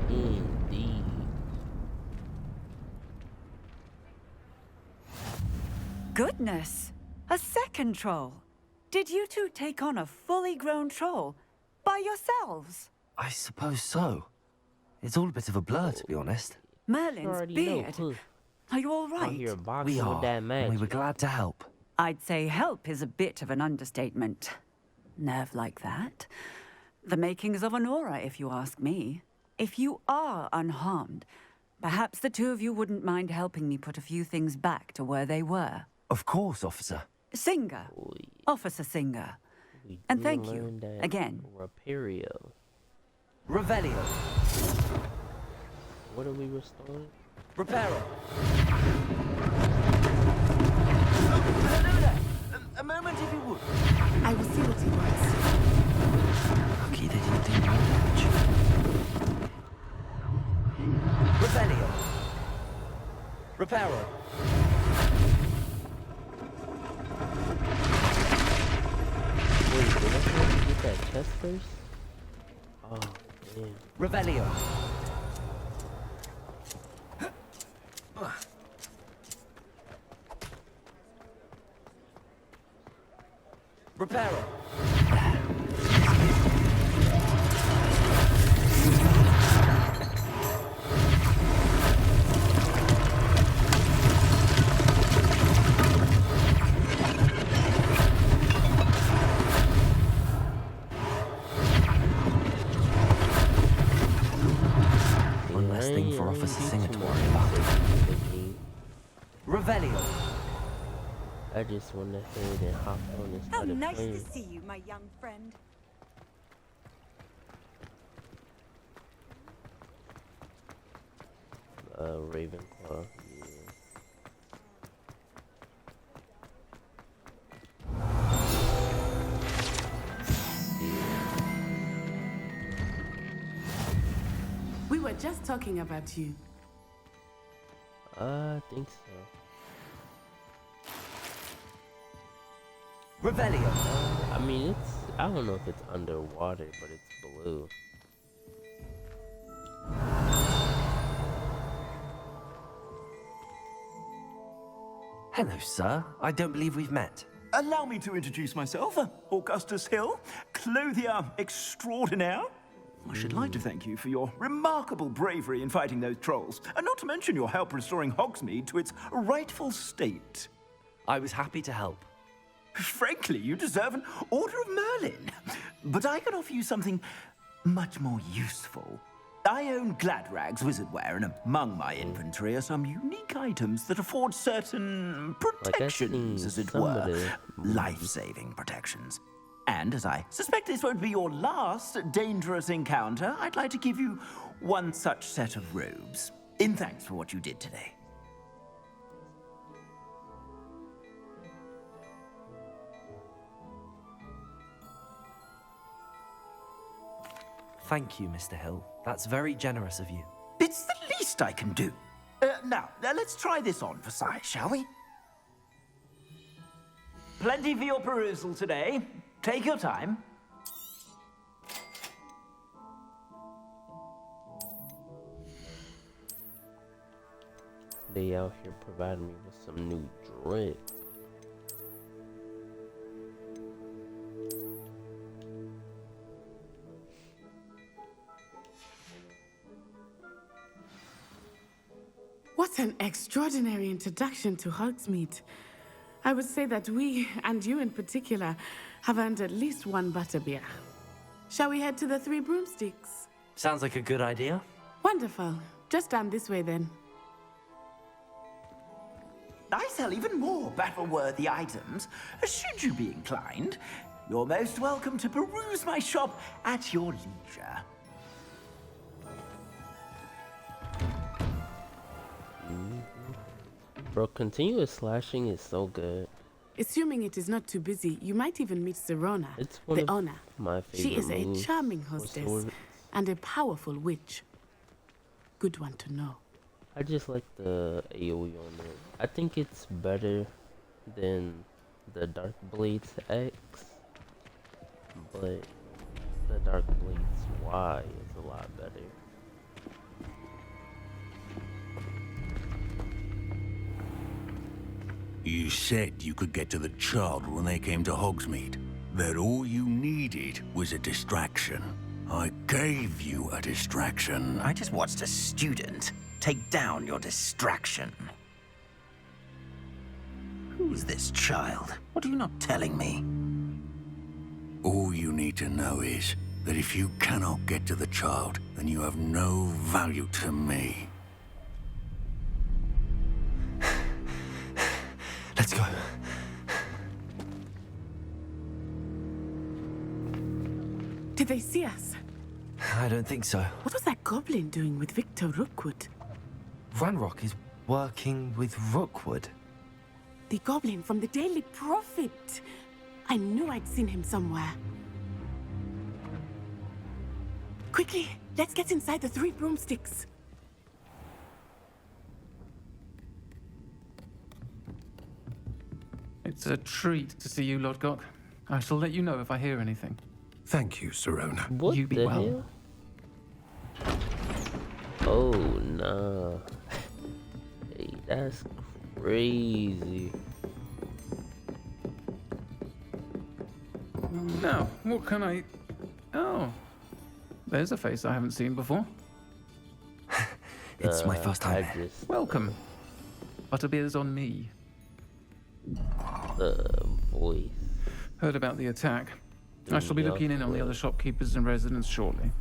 Indeed. Goodness! A second troll. Did you two take on a fully grown troll by yourselves? I suppose so. It's all a bit of a blur, to be honest. Merlin's Already beard. know. Are you all Out right? here boxing We with are, that and magic. we were glad to help. I'd say help is a bit of an understatement. Nerve like that. The makings of an aura, if you ask me. If you are unharmed, perhaps the two of you wouldn't mind helping me put a few things back to where they were. Of course, officer. Singer. Officer Singer. And thank you, Learned that again. Raperio. Revelio. What are we restoring? Reparo. A moment, if you would. I will see what he wants. Lucky they didn't do more damage. Revelio. Reparo. Wait, did I have to get that chest first? Oh, man. Revelio. Reparo. One less thing for Officer Singer to worry about. Revelio. I just went ahead and hopped on and How started nice playing. to see you, my young friend. Ravenclaw. Yeah. We were just talking about you. I think so. Revelio. I mean, it's. I don't know if it's underwater, but it's blue. Hello, sir. I don't believe we've met. Allow me to introduce myself, Augustus Hill, clothier extraordinaire. I should like to thank you for your remarkable bravery in fighting those trolls, and not to mention your help restoring Hogsmeade to its rightful state. I was happy to help. Frankly, you deserve an Order of Merlin. But I can offer you something much more useful. I own Gladrag's wizardware, and among my inventory are some unique items that afford certain protections, as it were. Life-saving protections. And as I suspect this won't be your last dangerous encounter, I'd like to give you one such set of robes, in thanks for what you did today. Thank you, Mr. Hill. That's very generous of you. It's the least I can do. Now, let's try this on for size, shall we? Plenty for your perusal today. Take your time. They out here providing me with some new drip. What an extraordinary introduction to Hogsmeade. I would say that we, and you in particular, have earned at least one butterbeer. Shall we head to the Three Broomsticks? Sounds like a good idea. Wonderful. Just down this way then. I sell even more battle-worthy items. Should you be inclined, you're most welcome to peruse my shop at your leisure. Bro, continuous slashing is so good. Assuming it is not too busy, you might even meet Serona, It's one the of owner. my favorite She is a moves charming for hostess swords. and a powerful witch. Good one to know. I just like the AoE on it. I think it's better than the Dark Blades X, but the Dark Blade's Y is a lot better. You said you could get to the child when they came to Hogsmeade. That all you needed was a distraction. I gave you a distraction. I just watched a student take down your distraction. Who's this child? What are you not telling me? All you need to know is that if you cannot get to the child, then you have no value to me. Let's go. Did they see us? I don't think so. What was that goblin doing with Victor Rookwood? Ranrock is working with Rookwood. The goblin from the Daily Prophet. I knew I'd seen him somewhere. Quickly, let's get inside the 3 broomsticks. It's a treat to see you, Lodgok. I shall let you know if I hear anything. Thank you, Serona. What You be the well. hell? Oh, nah. Hey, that's crazy. Now, what can I... Oh, there's a face I haven't seen before. It's my first time. Welcome. Butterbeer's on me. The voice. Heard about the attack. I shall be looking in on the other shopkeepers and residents shortly.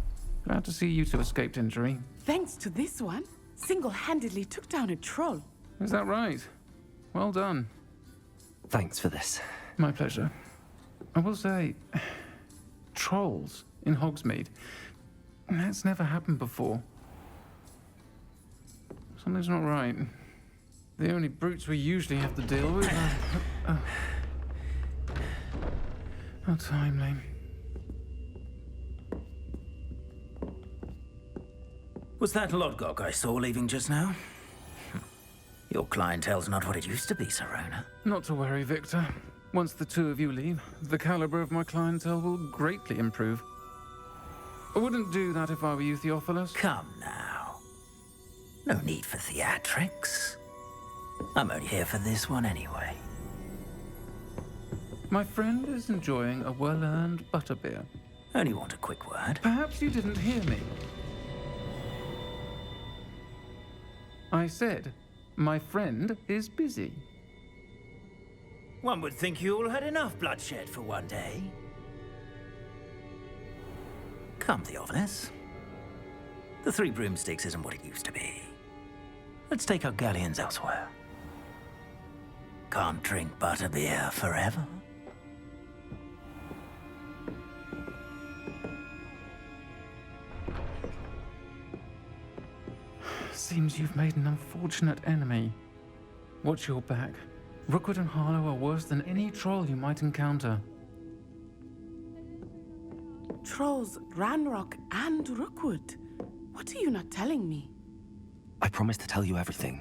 Glad to see you two escaped injury. Thanks to this one, single-handedly took down a troll. Is that right? Well done. Thanks for this. My pleasure. I will say, trolls in Hogsmeade. That's never happened before. Something's not right. The only brutes we usually have to deal with are... How timely. Was that Lodgok I saw leaving just now? Your clientele's not what it used to be, Serona. Not to worry, Victor. Once the two of you leave, the caliber of my clientele will greatly improve. I wouldn't do that if I were you, Theophilus. Come now. No need for theatrics. I'm only here for this one anyway. My friend is enjoying a well-earned butterbeer. Only want a quick word. Perhaps you didn't hear me. I said, my friend is busy. One would think you all had enough bloodshed for one day. Come, Theophilus. The 3 broomsticks isn't what it used to be. Let's take our galleons elsewhere. Can't drink butterbeer forever. Seems you've made an unfortunate enemy. Watch your back. Rookwood and Harlow are worse than any troll you might encounter. Trolls, Ranrock, and Rookwood. What are you not telling me? I promise to tell you everything,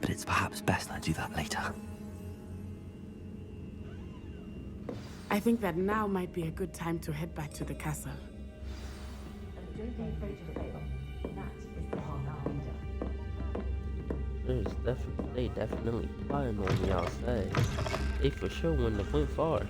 but it's perhaps best I do that later. I think that now might be a good time to head back to the castle. They definitely plotting on me outside. They for sure wouldn't have went far.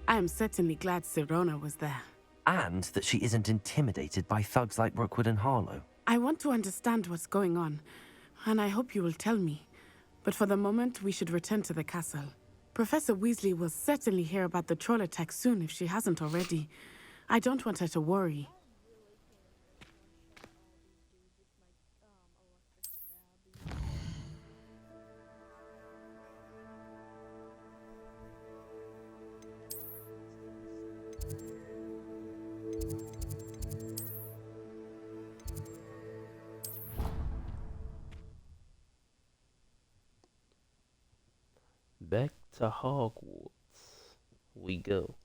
I am certainly glad Serona was there. And that she isn't intimidated by thugs like Rookwood and Harlow. I want to understand what's going on, and I hope you will tell me. But for the moment, we should return to the castle. Professor Weasley will certainly hear about the troll attack soon if she hasn't already. I don't want her to worry. Back to Hogwarts we go.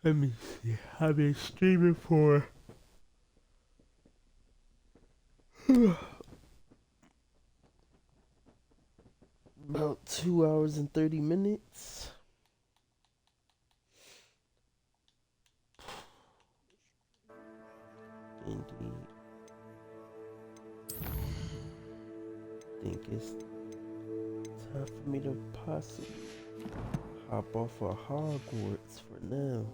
Let me see. I've been streaming for about 2 hours and 30 minutes. Indeed. I think it's time for me to possibly hop off of Hogwarts for now.